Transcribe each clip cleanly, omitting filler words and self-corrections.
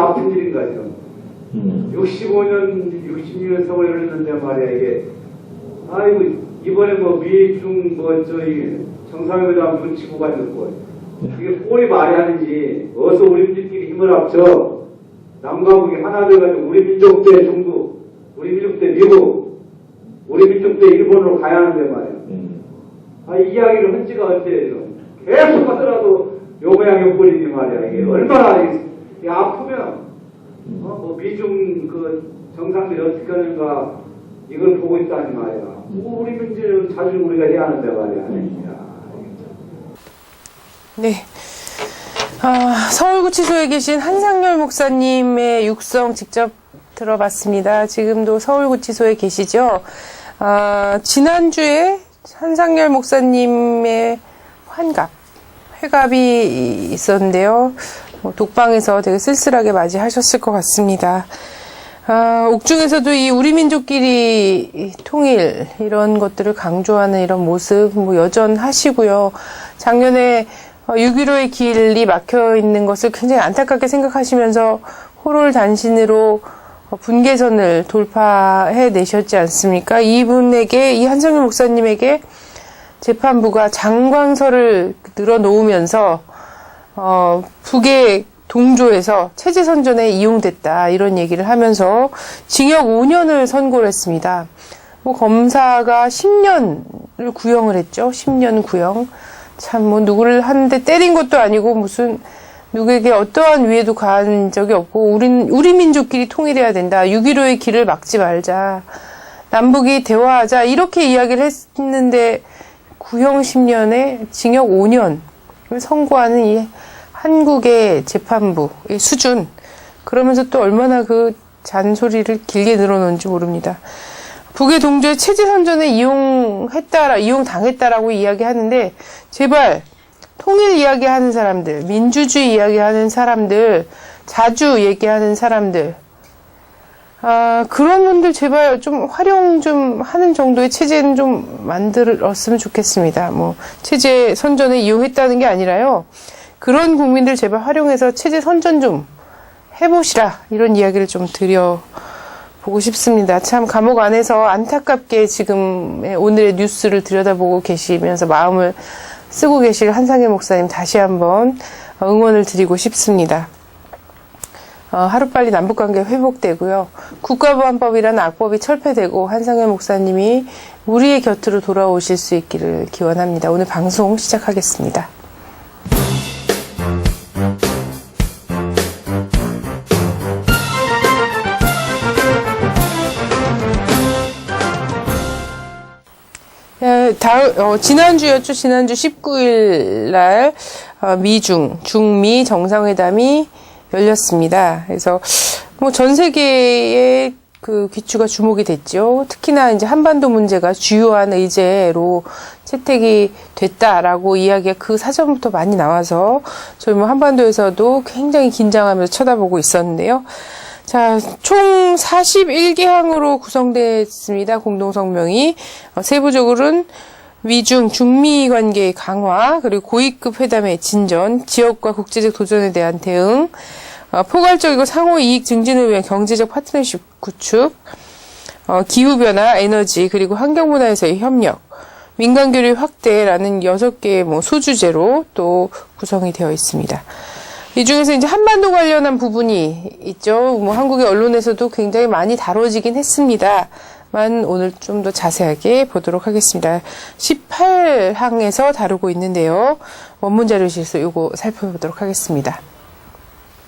아픈 일인 거죠. 65년, 66년 세월을 했는데 말이야, 이게. 아이고, 이번에 뭐 미중, 저희 정상회담 눈치 보고 있고, 이게 꼴이 말이 하는지, 어서 우리 민족끼리 힘을 합쳐, 남과 북이 하나 돼가지고 우리 민족 대 중국, 우리 민족 대 미국, 우리 민족 대 일본으로 가야 하는데 말이야. 이 이야기를 한 지가 어때요? 계속 하더라도 요 모양이 꼴이니 말이야. 이게 얼마나, 이게 아프면, 미중 정상들이 어떻게 하는가, 이걸 보고 있다니 말이야. 우리 민족은 자주 우리가 해야 하는데 말이야. 네. 서울구치소에 계신 한상열 목사님의 육성 직접 들어봤습니다. 지금도 서울구치소에 계시죠? 지난주에 한상열 목사님의 회갑이 있었는데요. 독방에서 되게 쓸쓸하게 맞이하셨을 것 같습니다. 옥중에서도 이 우리 민족끼리 통일, 이런 것들을 강조하는 이런 모습, 여전하시고요. 작년에 6.15의 길이 막혀 있는 것을 굉장히 안타깝게 생각하시면서 호롤단신으로 분계선을 돌파해 내셨지 않습니까? 이분에게, 이 한상열 목사님에게 재판부가 장광설을 늘어놓으면서, 북의 동조에서 체제선전에 이용됐다, 이런 얘기를 하면서 징역 5년을 선고를 했습니다. 검사가 10년을 구형을 했죠. 10년 구형. 참, 누구를 하는데 때린 것도 아니고 무슨 누구에게 어떠한 위해도 가한 적이 없고, 우리 민족끼리 통일해야 된다. 6.15의 길을 막지 말자. 남북이 대화하자. 이렇게 이야기를 했는데, 구형 10년에 징역 5년을 선고하는 이 한국의 재판부의 수준. 그러면서 또 얼마나 그 잔소리를 길게 늘어놓은지 모릅니다. 북의 동조에 체제선전에 이용당했다라고 이야기하는데, 제발, 통일 이야기하는 사람들, 민주주의 이야기하는 사람들, 자주 얘기하는 사람들, 그런 분들 제발 좀 활용 좀 하는 정도의 체제는 좀 만들었으면 좋겠습니다. 체제 선전에 이용했다는 게 아니라요. 그런 국민들 제발 활용해서 체제 선전 좀 해보시라. 이런 이야기를 좀 드려보고 싶습니다. 참 감옥 안에서 안타깝게 지금 오늘의 뉴스를 들여다보고 계시면서 마음을 쓰고 계실 한상열 목사님 다시 한번 응원을 드리고 싶습니다. 하루빨리 남북관계 회복되고요. 국가보안법이라는 악법이 철폐되고 한상열 목사님이 우리의 곁으로 돌아오실 수 있기를 기원합니다. 오늘 방송 시작하겠습니다. 지난주였죠. 지난주 19일 날 중미 정상회담이 열렸습니다. 그래서 전 세계의 그 귀추가 주목이 됐죠. 특히나 이제 한반도 문제가 주요한 의제로 채택이 됐다라고 이야기가 그 사전부터 많이 나와서 저희 한반도에서도 굉장히 긴장하면서 쳐다보고 있었는데요. 자, 총 41개항으로 구성됐습니다. 공동성명이. 세부적으로는 미중, 중미 관계의 강화, 그리고 고위급 회담의 진전, 지역과 국제적 도전에 대한 대응, 포괄적이고 상호 이익 증진을 위한 경제적 파트너십 구축, 기후변화, 에너지, 그리고 환경문화에서의 협력, 민간교류 확대라는 6개의 소주제로 또 구성이 되어 있습니다. 이 중에서 이제 한반도 관련한 부분이 있죠. 한국의 언론에서도 굉장히 많이 다뤄지긴 했습니다만 오늘 좀 더 자세하게 보도록 하겠습니다. 18항에서 다루고 있는데요. 원문 자료실에서 이거 살펴보도록 하겠습니다.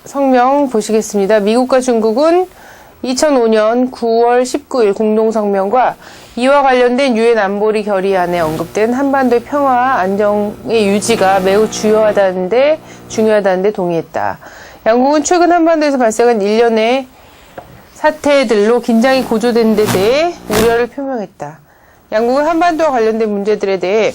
성명 보시겠습니다. 미국과 중국은 2005년 9월 19일 공동성명과 이와 관련된 유엔 안보리 결의안에 언급된 한반도의 평화와 안정의 유지가 매우 중요하다는데 동의했다. 양국은 최근 한반도에서 발생한 일련의 사태들로 긴장이 고조된 데 대해 우려를 표명했다. 양국은 한반도와 관련된 문제들에 대해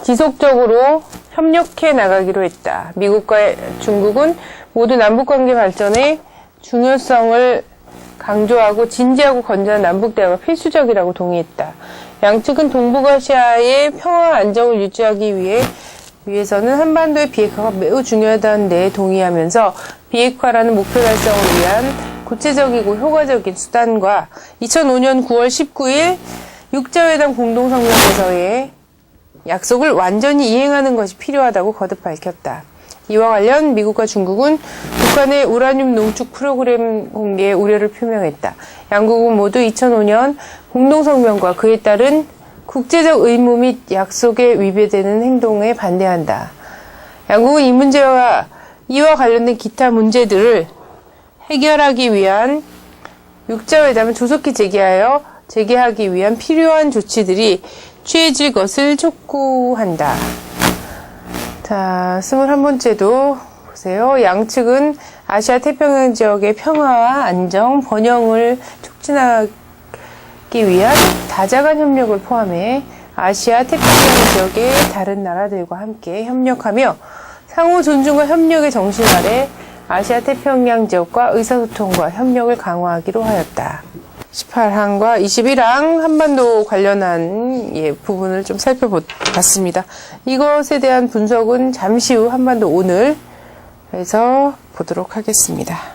지속적으로 협력해 나가기로 했다. 미국과 중국은 모두 남북관계 발전에 중요성을 강조하고 진지하고 건전한 남북대화가 필수적이라고 동의했다. 양측은 동북아시아의 평화와 안정을 유지하기 위해서는 한반도의 비핵화가 매우 중요하다는 데 동의하면서 비핵화라는 목표 달성을 위한 구체적이고 효과적인 수단과 2005년 9월 19일 육자회담 공동성명에서의 약속을 완전히 이행하는 것이 필요하다고 거듭 밝혔다. 이와 관련 미국과 중국은 북한의 우라늄 농축 프로그램 공개에 우려를 표명했다. 양국은 모두 2005년 공동성명과 그에 따른 국제적 의무 및 약속에 위배되는 행동에 반대한다. 양국은 이 문제와 이와 관련된 기타 문제들을 해결하기 위한 육자회담을 조속히 재개하기 위한 필요한 조치들이 취해질 것을 촉구한다. 자, 21번째도 보세요. 양측은 아시아 태평양 지역의 평화와 안정, 번영을 촉진하기 위한 다자간 협력을 포함해 아시아 태평양 지역의 다른 나라들과 함께 협력하며 상호 존중과 협력의 정신 아래 아시아 태평양 지역과 의사소통과 협력을 강화하기로 하였다. 18항과 21항 한반도 관련한 부분을 좀 살펴봤습니다. 이것에 대한 분석은 잠시 후 한반도 오늘 에서 보도록 하겠습니다.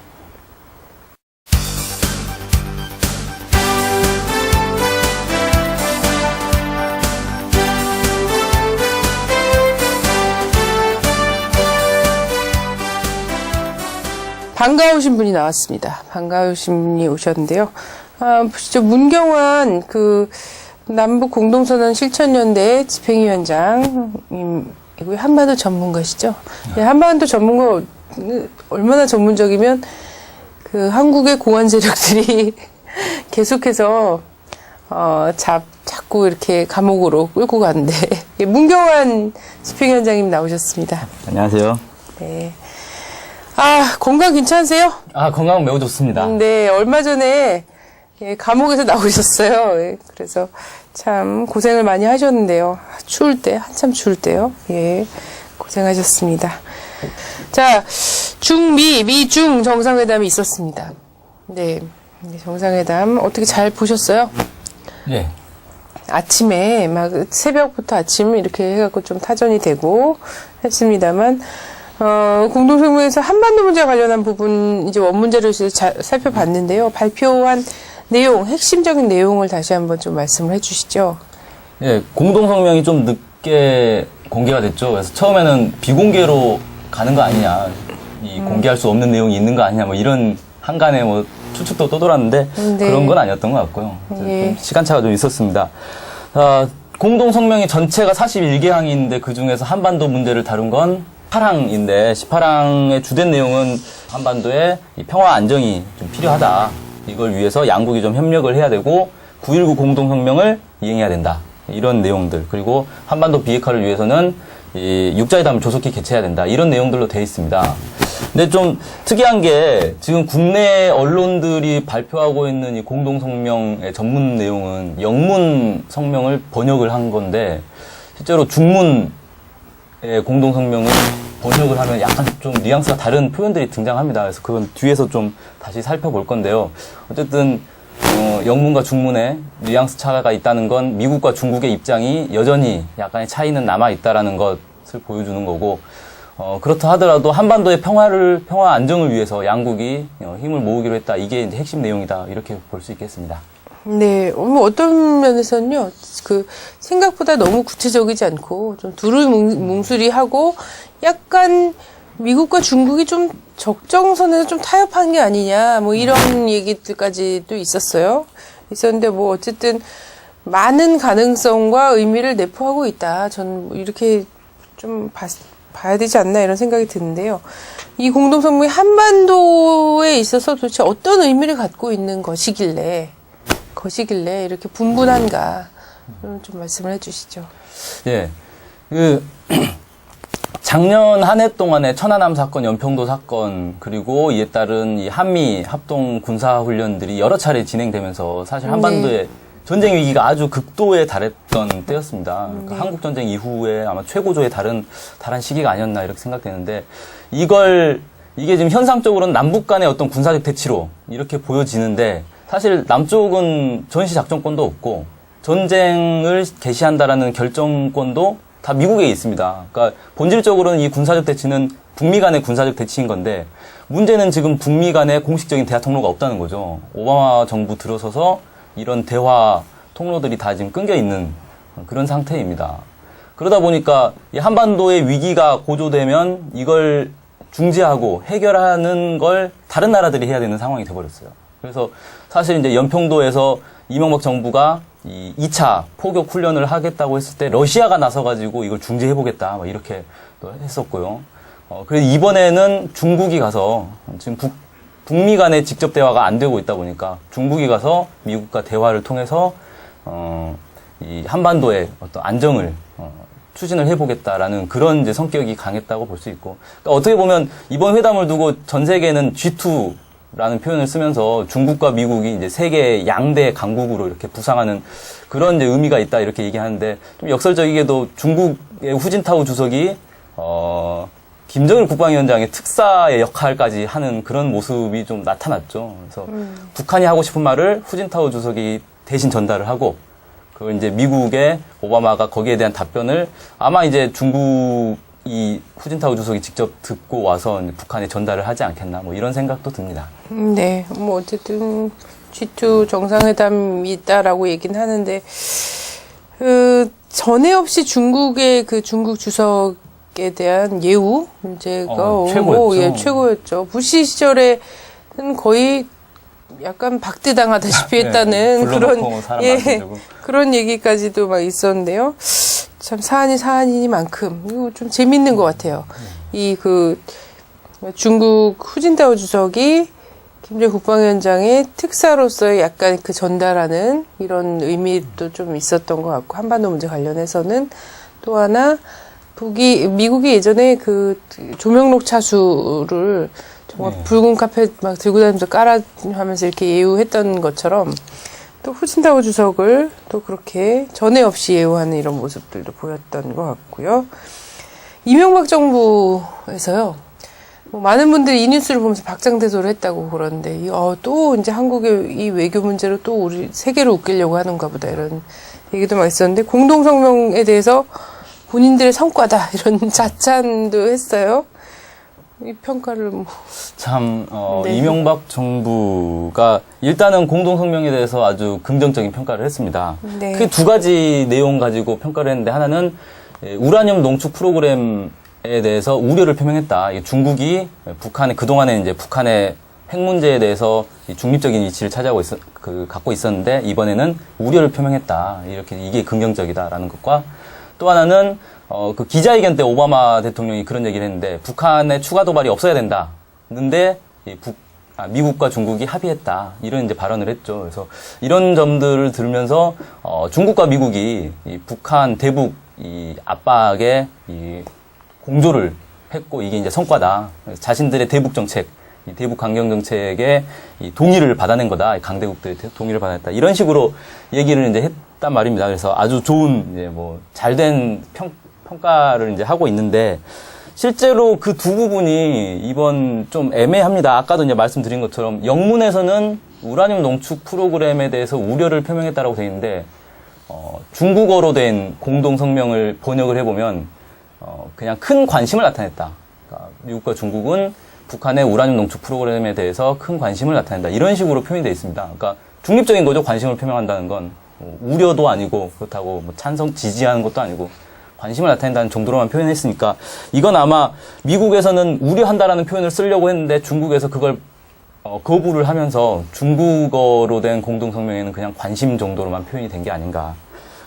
반가우신 분이 나왔습니다. 반가우신 분이 오셨는데요. 보시죠. 문경환, 남북 공동선언 실천연대 집행위원장이고요. 한반도 전문가시죠. 네, 한반도 전문가, 얼마나 전문적이면, 한국의 공안 세력들이 계속해서, 자꾸 이렇게 감옥으로 끌고 가는데, 문경환 집행위원장님 나오셨습니다. 안녕하세요. 네. 건강 괜찮으세요? 건강은 매우 좋습니다. 네, 얼마 전에 감옥에서 나오셨어요. 예, 그래서 참 고생을 많이 하셨는데요. 한참 추울 때요. 예, 고생하셨습니다. 자, 미중 정상회담이 있었습니다. 네, 정상회담 어떻게 잘 보셨어요? 네. 아침에 새벽부터 아침 이렇게 해갖고 좀 타전이 되고 했습니다만, 공동성명에서 한반도 문제와 관련한 부분, 이제 원문제를 살펴봤는데요. 발표한 내용, 핵심적인 내용을 다시 한번 좀 말씀을 해주시죠. 예, 공동성명이 좀 늦게 공개가 됐죠. 그래서 처음에는 비공개로 가는 거 아니냐, 공개할 수 없는 내용이 있는 거 아니냐, 이런 한간에 추측도 떠돌았는데, 네. 그런 건 아니었던 것 같고요. 예. 좀 시간차가 좀 있었습니다. 공동성명이 전체가 41개항인데 그 중에서 한반도 문제를 다룬 건 18항인데 18항의 주된 내용은 한반도의 평화 안정이 좀 필요하다. 이걸 위해서 양국이 좀 협력을 해야 되고 9.19 공동성명을 이행해야 된다. 이런 내용들. 그리고 한반도 비핵화를 위해서는 이 육자회담을 조속히 개최해야 된다. 이런 내용들로 되어 있습니다. 근데 좀 특이한 게 지금 국내 언론들이 발표하고 있는 이 공동성명의 전문 내용은 영문 성명을 번역을 한 건데 실제로 중문의 공동성명을 번역을 하면 약간 좀 뉘앙스가 다른 표현들이 등장합니다. 그래서 그건 뒤에서 좀 다시 살펴볼 건데요. 어쨌든 영문과 중문에 뉘앙스 차이가 있다는 건 미국과 중국의 입장이 여전히 약간의 차이는 남아있다라는 것을 보여주는 거고, 그렇다 하더라도 한반도의 평화 안정을 위해서 양국이 힘을 모으기로 했다. 이게 이제 핵심 내용이다. 이렇게 볼 수 있겠습니다. 네, 어떤 면에서는요, 생각보다 너무 구체적이지 않고, 좀 두루뭉술이하고, 약간 미국과 중국이 좀 적정선에서 좀 타협한 게 아니냐, 이런 얘기들까지도 있었는데, 어쨌든, 많은 가능성과 의미를 내포하고 있다. 전 이렇게 좀 봐야 되지 않나, 이런 생각이 드는데요. 이 공동성명이 한반도에 있어서 도대체 어떤 의미를 갖고 있는 것이길래 이렇게 분분한가, 좀 말씀을 해주시죠. 예. 작년 한 해 동안에 천안함 사건, 연평도 사건, 그리고 이에 따른 이 한미 합동 군사훈련들이 여러 차례 진행되면서 사실 한반도에 전쟁 위기가 아주 극도에 달했던 때였습니다. 그러니까 한국 전쟁 이후에 아마 최고조에 달한 시기가 아니었나 이렇게 생각되는데, 이게 지금 현상적으로는 남북 간의 어떤 군사적 대치로 이렇게 보여지는데, 사실 남쪽은 전시 작전권도 없고 전쟁을 개시한다라는 결정권도 다 미국에 있습니다. 그러니까 본질적으로는 이 군사적 대치는 북미 간의 군사적 대치인 건데 문제는 지금 북미 간의 공식적인 대화 통로가 없다는 거죠. 오바마 정부 들어서서 이런 대화 통로들이 다 지금 끊겨 있는 그런 상태입니다. 그러다 보니까 이 한반도의 위기가 고조되면 이걸 중재하고 해결하는 걸 다른 나라들이 해야 되는 상황이 돼버렸어요. 그래서 사실 이제 연평도에서 이명박 정부가 이 2차 포격 훈련을 하겠다고 했을 때 러시아가 나서가지고 이걸 중재해보겠다 뭐 이렇게 또 했었고요. 그래서 이번에는 중국이 가서 지금 북미 간의 직접 대화가 안 되고 있다 보니까 중국이 가서 미국과 대화를 통해서 이 한반도의 어떤 안정을 추진을 해보겠다라는 그런 이제 성격이 강했다고 볼 수 있고, 그러니까 어떻게 보면 이번 회담을 두고 전 세계는 G2라는 표현을 쓰면서 중국과 미국이 이제 세계 양대 강국으로 이렇게 부상하는 그런 이제 의미가 있다 이렇게 얘기하는데, 좀 역설적이게도 중국의 후진타오 주석이 김정일 국방위원장의 특사의 역할까지 하는 그런 모습이 좀 나타났죠. 그래서 북한이 하고 싶은 말을 후진타오 주석이 대신 전달을 하고, 그 이제 미국의 오바마가 거기에 대한 답변을 아마 이제 중국이 후진타오 주석이 직접 듣고 와서 북한에 전달을 하지 않겠나 뭐 이런 생각도 듭니다. 네, 뭐 어쨌든 G2 정상회담이다라고 얘기는 하는데 전에 없이 중국의 그 중국 주석에 대한 예우 문제가 최고였죠. 예, 최고였죠. 부시 시절에는 거의 약간 박대당하다시피 했다는 그런 그런 얘기까지도 막 있었는데요. 참 사안이 사안이니만큼 이거 좀 재밌는 것 같아요. 이 그 중국 후진타오 주석이 김정일 국방위원장의 특사로서의 약간 그 전달하는 이런 의미도 좀 있었던 것 같고, 한반도 문제 관련해서는 또 하나 미국이 예전에 그 조명록 차수를 정말 붉은 카펫 막 들고 다니면서 하면서 이렇게 예우했던 것처럼 또 후진타오 주석을 또 그렇게 전에 없이 예우하는 이런 모습들도 보였던 것 같고요. 이명박 정부에서요, 뭐 많은 분들이 이 뉴스를 보면서 박장대소를 했다고 그러는데, 또 이제 한국의 이 외교 문제로 또 우리 세계를 웃기려고 하는가 보다 이런 얘기도 막 있었는데, 공동성명에 대해서 본인들의 성과다 이런 자찬도 했어요. 이 평가를 참 네. 이명박 정부가 일단은 공동성명에 대해서 아주 긍정적인 평가를 했습니다. 네. 크게 두 가지 내용 가지고 평가를 했는데, 하나는 우라늄 농축 프로그램에 대해서 우려를 표명했다. 중국이 그동안에 이제 북한의 핵 문제에 대해서 중립적인 위치를 갖고 있었는데, 이번에는 우려를 표명했다. 이게 긍정적이다라는 것과, 또 하나는 그 기자회견 때 오바마 대통령이 그런 얘기를 했는데, 북한의 추가 도발이 없어야 된다. 근데 미국과 중국이 합의했다. 이런 이제 발언을 했죠. 그래서 이런 점들을 들으면서 중국과 미국이 북한 대북 압박에 공조를 했고, 이게 이제 성과다. 자신들의 대북 정책, 대북 강경 정책에 동의를 받아낸 거다. 강대국들의 동의를 받아냈다. 이런 식으로 얘기를 이제 했단 말입니다. 그래서 아주 좋은 이제 잘된 평가를 이제 하고 있는데, 실제로 그 두 부분이 이번 좀 애매합니다. 아까도 이제 말씀드린 것처럼 영문에서는 우라늄 농축 프로그램에 대해서 우려를 표명했다라고 되어 있는데, 중국어로 된 공동성명을 번역을 해보면 그냥 큰 관심을 나타냈다. 그러니까 미국과 중국은 북한의 우라늄 농축 프로그램에 대해서 큰 관심을 나타낸다. 이런 식으로 표현이 되어 있습니다. 그러니까 중립적인 거죠. 관심을 표명한다는 건 우려도 아니고, 그렇다고 찬성 지지하는 것도 아니고 관심을 나타낸다는 정도로만 표현했으니까, 이건 아마 미국에서는 우려한다라는 표현을 쓰려고 했는데 중국에서 그걸 거부를 하면서 중국어로 된 공동성명에는 그냥 관심 정도로만 표현이 된 게 아닌가.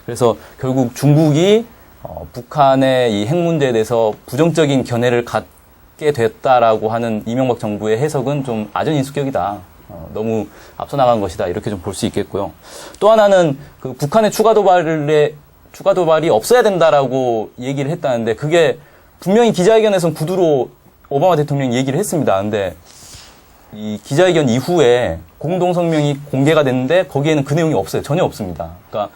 그래서 결국 중국이 북한의 이 핵 문제에 대해서 부정적인 견해를 갖게 됐다라고 하는 이명박 정부의 해석은 좀 아전인수격이다. 너무 앞서 나간 것이다. 이렇게 좀 볼 수 있겠고요. 또 하나는 그 북한의 추가 도발이 없어야 된다라고 얘기를 했다는데, 그게 분명히 기자회견에서는 구두로 오바마 대통령이 얘기를 했습니다. 근데 이 기자회견 이후에 공동성명이 공개가 됐는데 거기에는 그 내용이 없어요. 전혀 없습니다. 그러니까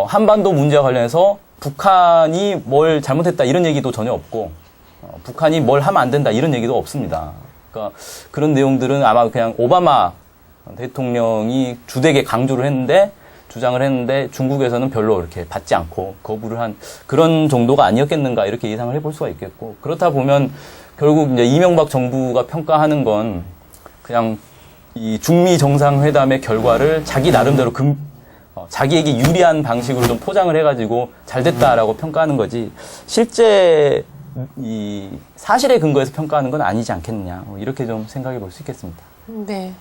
한반도 문제와 관련해서 북한이 뭘 잘못했다 이런 얘기도 전혀 없고, 북한이 뭘 하면 안 된다 이런 얘기도 없습니다. 그러니까 그런 내용들은 아마 그냥 오바마 대통령이 주되게 주장을 했는데 중국에서는 별로 이렇게 받지 않고 거부를 한 그런 정도가 아니었겠는가, 이렇게 예상을 해볼 수가 있겠고, 그렇다 보면 결국 이제 이명박 정부가 평가하는 건 그냥 이 중미 정상회담의 결과를 자기 나름대로 자기에게 유리한 방식으로 좀 포장을 해가지고 잘 됐다라고 평가하는 거지 실제 이 사실에 근거해서 평가하는 건 아니지 않겠느냐 이렇게 좀 생각해 볼 수 있겠습니다. 네.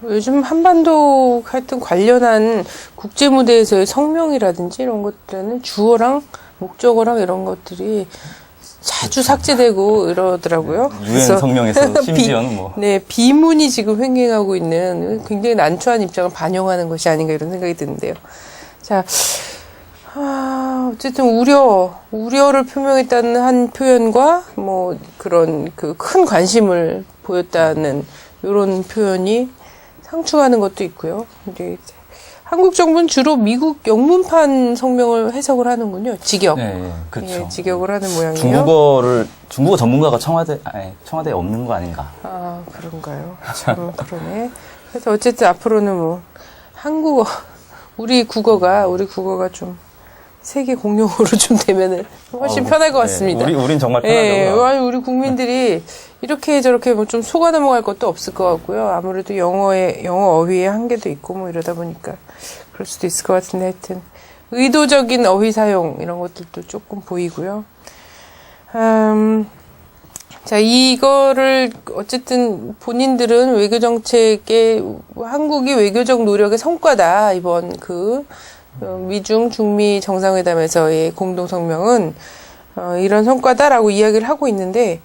요즘 한반도 하여튼 관련한 국제 무대에서의 성명이라든지 이런 것들은 주어랑 목적어랑 이런 것들이 자주 삭제되고 이러더라고요. 유엔 성명에서 심지어는 뭐. 네, 비문이 지금 횡행하고 있는 굉장히 난처한 입장을 반영하는 것이 아닌가 이런 생각이 드는데요. 자, 어쨌든 우려를 표명했다는 한 표현과 뭐 그런 그 큰 관심을 보였다는 이런 표현이 상충하는 것도 있고요. 근데 한국 정부는 주로 미국 영문판 성명을 해석을 하는군요. 직역. 네, 그렇죠. 예, 직역을 하는 모양이에요. 중국어 전문가가 청와대에 없는 거 아닌가. 아, 그런가요? 그러네. 그래서 어쨌든 앞으로는 뭐 한국어, 우리 국어가 좀 세계 공용어로 좀 되면은 훨씬 편할 것 같습니다. 우린 정말 예, 편하죠. 우리 국민들이 이렇게 저렇게 뭐 좀 속아 넘어갈 것도 없을 것 같고요. 아무래도 영어 어휘의 한계도 있고 뭐 이러다 보니까 그럴 수도 있을 것 같은데 하여튼 의도적인 어휘 사용 이런 것들도 조금 보이고요. 자, 이거를 어쨌든 본인들은 외교 정책의 한국이 외교적 노력의 성과다. 이번 미중 중미 정상회담에서의 공동 성명은 이런 성과다라고 이야기를 하고 있는데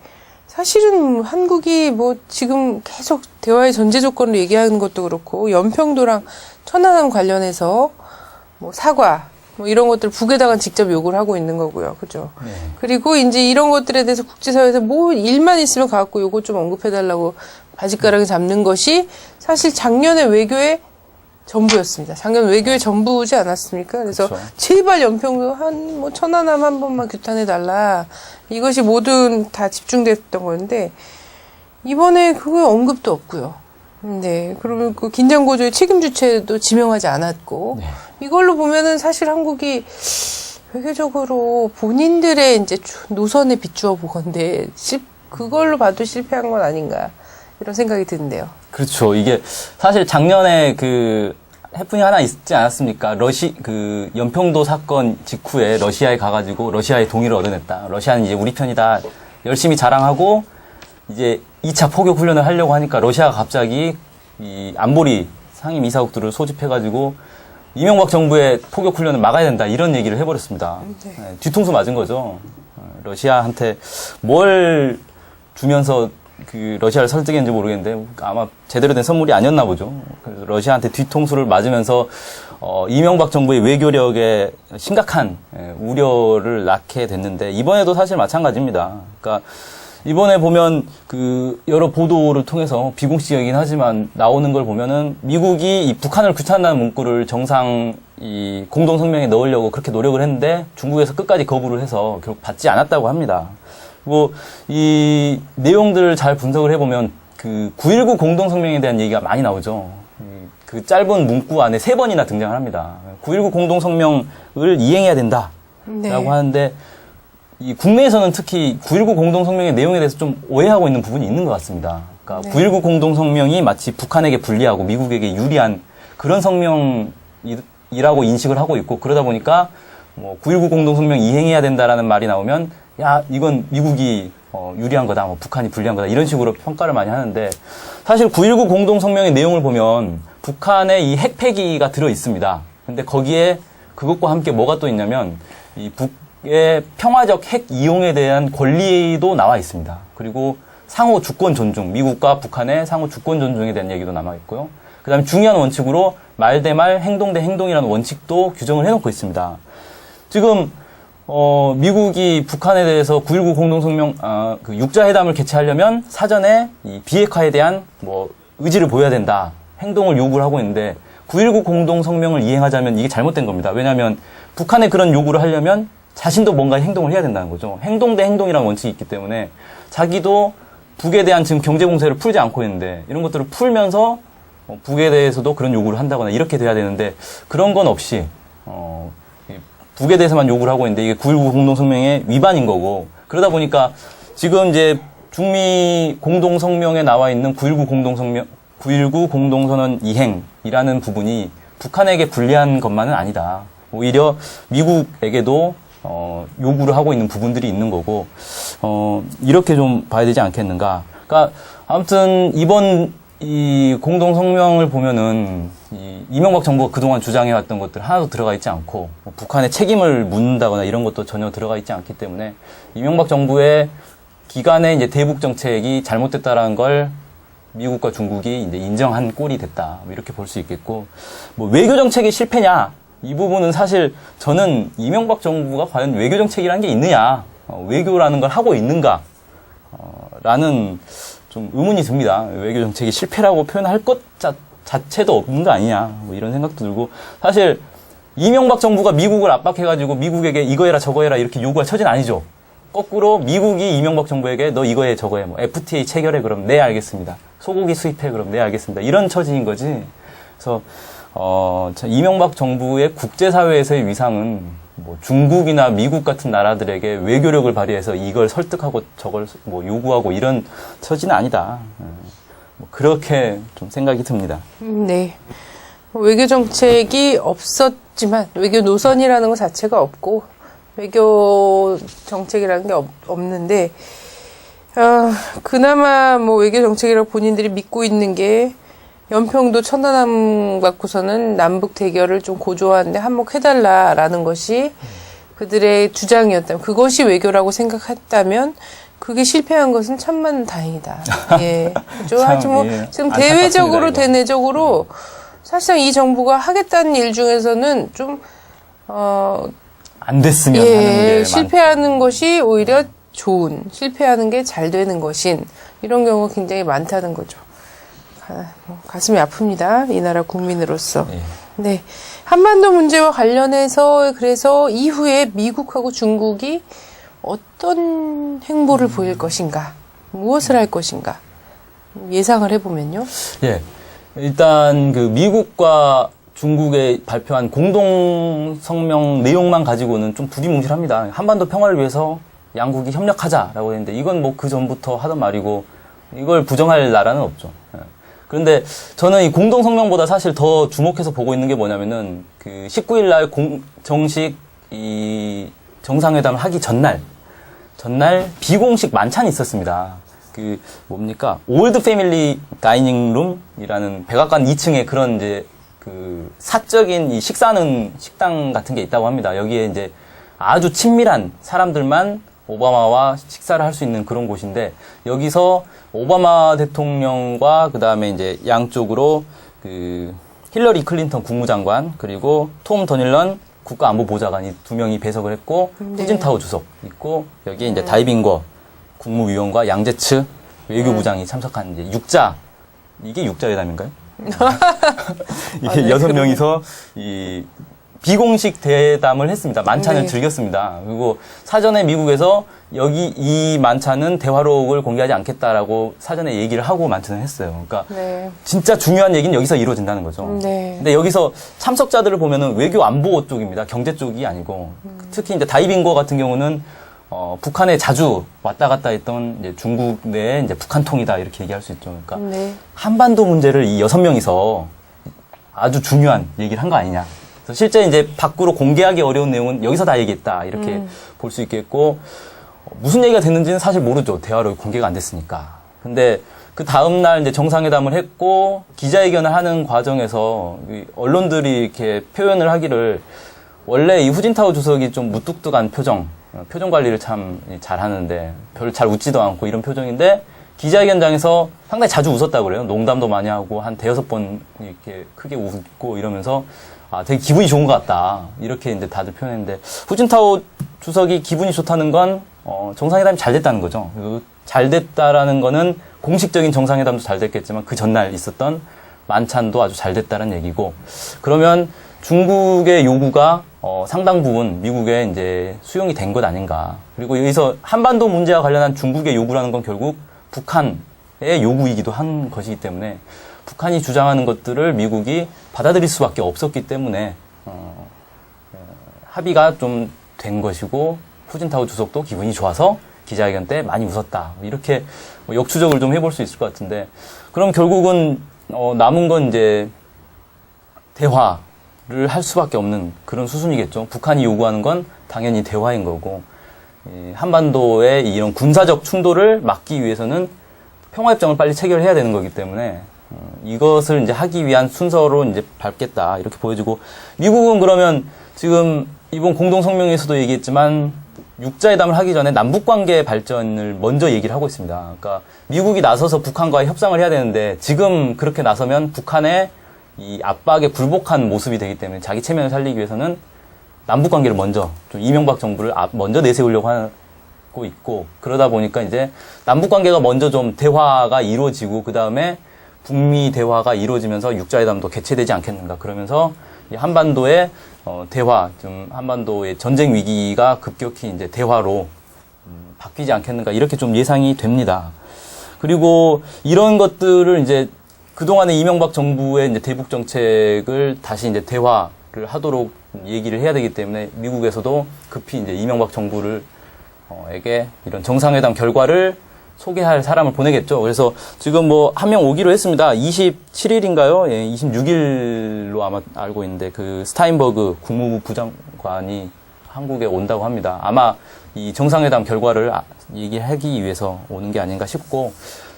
사실은 한국이 뭐 지금 계속 대화의 전제 조건으로 얘기하는 것도 그렇고 연평도랑 천안함 관련해서 뭐 사과 뭐 이런 것들 북에다가 직접 요구를 하고 있는 거고요. 그죠? 네. 그리고 이제 이런 것들에 대해서 국제사회에서 뭐 일만 있으면 가갖고 요거 좀 언급해달라고 바짓가랑이 잡는 것이 사실 작년에 외교의 전부였습니다. 작년 외교의 전부지 않았습니까? 그래서 그렇죠. 제발 연평도 뭐 천안함 한 번만 규탄해달라. 이것이 모든 다 집중됐던 건데 이번에 그거 언급도 없고요. 네, 그러면 그 긴장고조의 책임 주체도 지명하지 않았고 네. 이걸로 보면은 사실 한국이 외교적으로 본인들의 이제 노선에 비추어 보건데 그걸로 봐도 실패한 건 아닌가 이런 생각이 드는데요. 그렇죠. 이게 사실 작년에 해프닝 하나 있지 않았습니까? 연평도 사건 직후에 러시아에 가가지고 러시아의 동의를 얻어냈다. 러시아는 이제 우리 편이다. 열심히 자랑하고 이제 2차 포격 훈련을 하려고 하니까 러시아가 갑자기 이 안보리 상임 이사국들을 소집해가지고 이명박 정부의 포격 훈련을 막아야 된다. 이런 얘기를 해버렸습니다. 네. 네, 뒤통수 맞은 거죠. 러시아한테 뭘 주면서 러시아를 설득했는지 모르겠는데 아마 제대로 된 선물이 아니었나 보죠. 그래서 러시아한테 뒤통수를 맞으면서 이명박 정부의 외교력에 심각한 우려를 낳게 됐는데 이번에도 사실 마찬가지입니다. 그러니까 이번에 보면 여러 보도를 통해서 비공식이긴 하지만 나오는 걸 보면은 미국이 이 북한을 규탄한다는 문구를 이 공동 성명에 넣으려고 그렇게 노력을 했는데 중국에서 끝까지 거부를 해서 결국 받지 않았다고 합니다. 그리고 이 내용들을 잘 분석을 해보면 9.19 공동성명에 대한 얘기가 많이 나오죠. 그 짧은 문구 안에 3번이나 등장을 합니다. 9.19 공동성명을 이행해야 된다라고 네. 하는데 이 국내에서는 특히 9.19 공동성명의 내용에 대해서 좀 오해하고 있는 부분이 있는 것 같습니다. 그러니까 네. 9.19 공동성명이 마치 북한에게 불리하고 미국에게 유리한 그런 성명이라고 인식을 하고 있고 그러다 보니까 뭐 9.19 공동성명 이행해야 된다라는 말이 나오면 야, 이건 미국이 유리한 거다, 뭐 북한이 불리한 거다, 이런 식으로 평가를 많이 하는데, 사실 9.19 공동성명의 내용을 보면 북한의 이 핵폐기가 들어 있습니다. 근데 거기에 그것과 함께 뭐가 또 있냐면, 이 북의 평화적 핵 이용에 대한 권리도 나와 있습니다. 그리고 상호 주권 존중, 미국과 북한의 상호 주권 존중에 대한 얘기도 남아 있고요. 그 다음에 중요한 원칙으로 말 대 말, 행동 대 행동이라는 원칙도 규정을 해놓고 있습니다. 지금, 미국이 북한에 대해서 9.19 공동성명, 육자회담을 개최하려면 사전에 이 비핵화에 대한 의지를 보여야 된다. 행동을 요구를 하고 있는데 9.19 공동성명을 이행하자면 이게 잘못된 겁니다. 왜냐하면 북한에 그런 요구를 하려면 자신도 뭔가 행동을 해야 된다는 거죠. 행동 대 행동이라는 원칙이 있기 때문에 자기도 북에 대한 지금 경제공세를 풀지 않고 있는데 이런 것들을 풀면서 북에 대해서도 그런 요구를 한다거나 이렇게 돼야 되는데 그런 건 없이 북에 대해서만 요구를 하고 있는데 이게 9.19 공동성명의 위반인 거고 그러다 보니까 지금 이제 중미 공동성명에 나와 있는 9.19 공동선언 이행이라는 부분이 북한에게 불리한 것만은 아니다. 오히려 미국에게도 요구를 하고 있는 부분들이 있는 거고, 이렇게 좀 봐야 되지 않겠는가. 그러니까 아무튼 이번 이 공동성명을 보면은 이명박 정부가 그동안 주장해왔던 것들 하나도 들어가 있지 않고, 뭐 북한의 책임을 묻는다거나 이런 것도 전혀 들어가 있지 않기 때문에 이명박 정부의 기간의 이제 대북 정책이 잘못됐다라는 걸 미국과 중국이 이제 인정한 꼴이 됐다. 뭐 이렇게 볼 수 있겠고, 뭐 외교 정책의 실패냐? 이 부분은 사실 저는 이명박 정부가 과연 외교 정책이라는 게 있느냐? 외교라는 걸 하고 있는가? 라는 좀 의문이 듭니다. 외교 정책이 실패라고 표현할 것 자체도 없는 거 아니냐? 뭐 이런 생각도 들고, 사실 이명박 정부가 미국을 압박해가지고 미국에게 이거 해라 저거 해라 이렇게 요구할 처지는 아니죠. 거꾸로 미국이 이명박 정부에게 너 이거 해 저거 해, 뭐 FTA 체결해 그럼 네 알겠습니다. 소고기 수입해 그럼 네 알겠습니다. 이런 처지인 거지. 그래서 이명박 정부의 국제사회에서의 위상은 뭐 중국이나 미국 같은 나라들에게 외교력을 발휘해서 이걸 설득하고 저걸 뭐 요구하고 이런 처지는 아니다. 뭐 그렇게 좀 생각이 듭니다. 네. 외교 정책이 없었지만 외교 노선이라는 것 자체가 없고 외교 정책이라는 게 없는데 그나마 뭐 외교 정책이라고 본인들이 믿고 있는 게 연평도 천안함 갖고서는 남북 대결을 좀 고조하는데 한몫해달라라는 것이 그들의 주장이었다면, 그것이 외교라고 생각했다면 그게 실패한 것은 천만 다행이다. 예. 그죠? 하지만 뭐 예. 지금 안타깝습니다, 대외적으로 이거. 대내적으로 사실상 이 정부가 하겠다는 일 중에서는 좀 안 됐으면 하는 게 실패하는 것이 오히려 좋은, 실패하는 게 잘 되는 것인, 이런 경우가 굉장히 많다는 거죠. 가슴이 아픕니다. 이 나라 국민으로서. 예. 네. 한반도 문제와 관련해서 그래서 이후에 미국하고 중국이 어떤 행보를 보일 것인가, 무엇을 할 것인가 예상을 해보면요. 예. 일단 그 미국과 중국에 발표한 공동 성명 내용만 가지고는 좀 두리뭉실합니다. 한반도 평화를 위해서 양국이 협력하자라고 했는데 이건 뭐 그 전부터 하던 말이고 이걸 부정할 나라는 없죠. 예. 그런데 저는 이 공동 성명보다 사실 더 주목해서 보고 있는 게 뭐냐면은 그 19일 날 정식 이 정상회담을 하기 전날 비공식 만찬이 있었습니다. 그 뭡니까? 올드 패밀리 다이닝 룸이라는 백악관 2층에 그런 이제 그 사적인 이 식사하는 식당 같은 게 있다고 합니다. 여기에 이제 아주 친밀한 사람들만 오바마와 식사를 할 수 있는 그런 곳인데, 여기서 오바마 대통령과 그 다음에 이제 양쪽으로 그 힐러리 클린턴 국무장관 그리고 톰 더닐런 국가안보보좌관이 2명이 배석을 했고, 네. 후진타오 주석 있고, 여기에 이제 다이빙거 국무위원과 양제츠 외교부장이 참석한 이제 이게 육자회담인가요? 이게 네, 6명이서 이 비공식 대담을 했습니다. 만찬을 네. 즐겼습니다. 그리고 사전에 미국에서 여기 이 만찬은 대화록을 공개하지 않겠다라고 사전에 얘기를 하고 만찬을 했어요. 그러니까 네. 진짜 중요한 얘기는 여기서 이루어진다는 거죠. 네. 근데 여기서 참석자들을 보면은 외교 안보 쪽입니다. 경제 쪽이 아니고, 특히 이제 다이빙거 같은 경우는 북한에 자주 왔다 갔다 했던 이제 중국 내 이제 북한통이다 이렇게 얘기할 수 있죠. 그러니까 네. 한반도 문제를 이 6명이서 아주 중요한 얘기를 한 거 아니냐. 그래서 실제 이제 밖으로 공개하기 어려운 내용은 여기서 다 얘기했다 이렇게 볼 수 있겠고, 무슨 얘기가 됐는지는 사실 모르죠. 대화로 공개가 안 됐으니까. 근데 그 다음날 이제 정상회담을 했고 기자회견을 하는 과정에서 이 언론들이 이렇게 표현을 하기를, 원래 이 후진타오 주석이 좀 무뚝뚝한 표정 관리를 참 잘 하는데 별로 잘 웃지도 않고 이런 표정인데, 기자회견장에서 상당히 자주 웃었다고 그래요. 농담도 많이 하고 한 5번 이렇게 크게 웃고 이러면서 되게 기분이 좋은 것 같다 이렇게 이제 다들 표현했는데, 후진타오 주석이 기분이 좋다는 건 정상회담이 잘 됐다는 거죠. 그리고 잘 됐다라는 거는 공식적인 정상회담도 잘 됐겠지만 그 전날 있었던 만찬도 아주 잘 됐다는 얘기고, 그러면 중국의 요구가 상당 부분 미국에 이제 수용이 된 것 아닌가. 그리고 여기서 한반도 문제와 관련한 중국의 요구라는 건 결국 북한의 요구이기도 한 것이기 때문에 북한이 주장하는 것들을 미국이 받아들일 수밖에 없었기 때문에 합의가 좀 된 것이고, 후진타오 주석도 기분이 좋아서 기자회견 때 많이 웃었다. 이렇게 뭐 역추적을 좀 해볼 수 있을 것 같은데, 그럼 결국은 남은 건 이제 대화를 할 수밖에 없는 그런 수순이겠죠. 북한이 요구하는 건 당연히 대화인 거고, 한반도의 이런 군사적 충돌을 막기 위해서는 평화협정을 빨리 체결해야 되는 거기 때문에 이것을 이제 하기 위한 순서로 이제 밟겠다 이렇게 보여지고, 미국은 그러면 지금 이번 공동성명에서도 얘기했지만 육자회담을 하기 전에 남북관계 발전을 먼저 얘기를 하고 있습니다. 그러니까 미국이 나서서 북한과의 협상을 해야 되는데 지금 그렇게 나서면 북한의 이 압박에 굴복한 모습이 되기 때문에 자기 체면을 살리기 위해서는 남북관계를 먼저 좀 이명박 정부를 먼저 내세우려고 하고 있고, 그러다 보니까 이제 남북관계가 먼저 좀 대화가 이루어지고 그 다음에 북미 대화가 이루어지면서 육자회담도 개최되지 않겠는가. 그러면서 이 한반도의 대화, 좀 한반도의 전쟁 위기가 급격히 이제 대화로 바뀌지 않겠는가 이렇게 좀 예상이 됩니다. 그리고 이런 것들을 이제 그동안의 이명박 정부의 이제 대북 정책을 다시 이제 대화를 하도록 얘기를 해야 되기 때문에 미국에서도 급히 이제 이명박 정부를 에게 이런 정상회담 결과를 소개할 사람을 보내겠죠. 그래서 지금 뭐 한 명 오기로 했습니다. 27일인가요? 예, 26일로 아마 알고 있는데 그 스타인버그 국무부 부장관이 한국에 온다고 합니다. 아마 이 정상회담 결과를 얘기하기 위해서 오는 게 아닌가 싶고,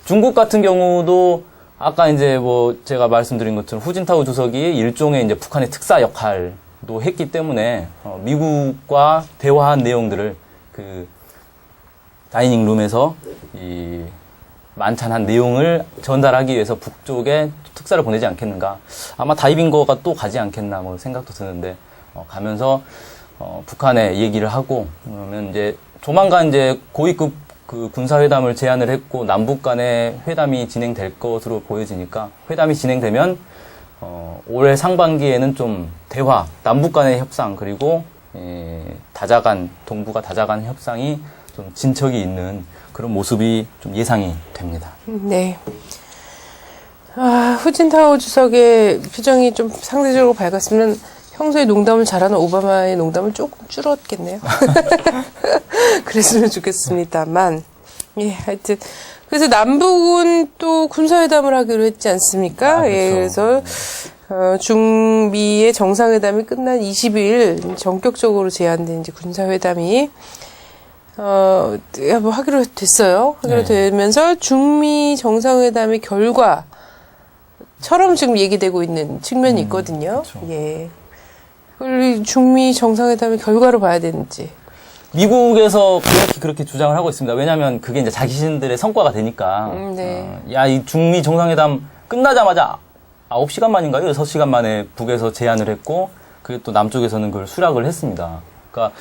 중국 같은 경우도 아까 이제 뭐 제가 말씀드린 것처럼 후진타오 주석이 일종의 이제 북한의 특사 역할도 했기 때문에 미국과 대화한 내용들을 그 다이닝 룸에서 이 만찬한 내용을 전달하기 위해서 북쪽에 특사를 보내지 않겠는가. 아마 다이빙거가 또 가지 않겠나 뭐 생각도 드는데, 가면서 북한에 얘기를 하고, 그러면 이제 조만간 이제 고위급 그 군사회담을 제안을 했고 남북 간의 회담이 진행될 것으로 보여지니까, 회담이 진행되면 올해 상반기에는 좀 대화, 남북 간의 협상, 그리고 다자간, 동북아 다자간 협상이 좀 진척이 있는 그런 모습이 좀 예상이 됩니다. 네. 후진타오 주석의 표정이 좀 상대적으로 밝았으면 평소에 농담을 잘하는 오바마의 농담을 조금 줄었겠네요. 그랬으면 좋겠습니다만. 예, 하여튼. 그래서 남북은 또 군사회담을 하기로 했지 않습니까? 그렇죠. 예, 그래서, 중미의 정상회담이 끝난 20일 전격적으로 제안된 이제 군사회담이 뭐 하기로 됐어요. 하기로 되면서 중미 정상회담의 결과처럼 지금 얘기되고 있는 측면이 있거든요. 그렇죠. 예. 그리고 중미 정상회담의 결과로 봐야 되는지. 미국에서 그렇게 주장을 하고 있습니다. 왜냐하면 그게 이제 자신들의 성과가 되니까. 네. 이 중미 정상회담 끝나자마자 9시간 만인가요? 6시간 만에 북에서 제안을 했고, 그게 또 남쪽에서는 그걸 수락을 했습니다. 그러니까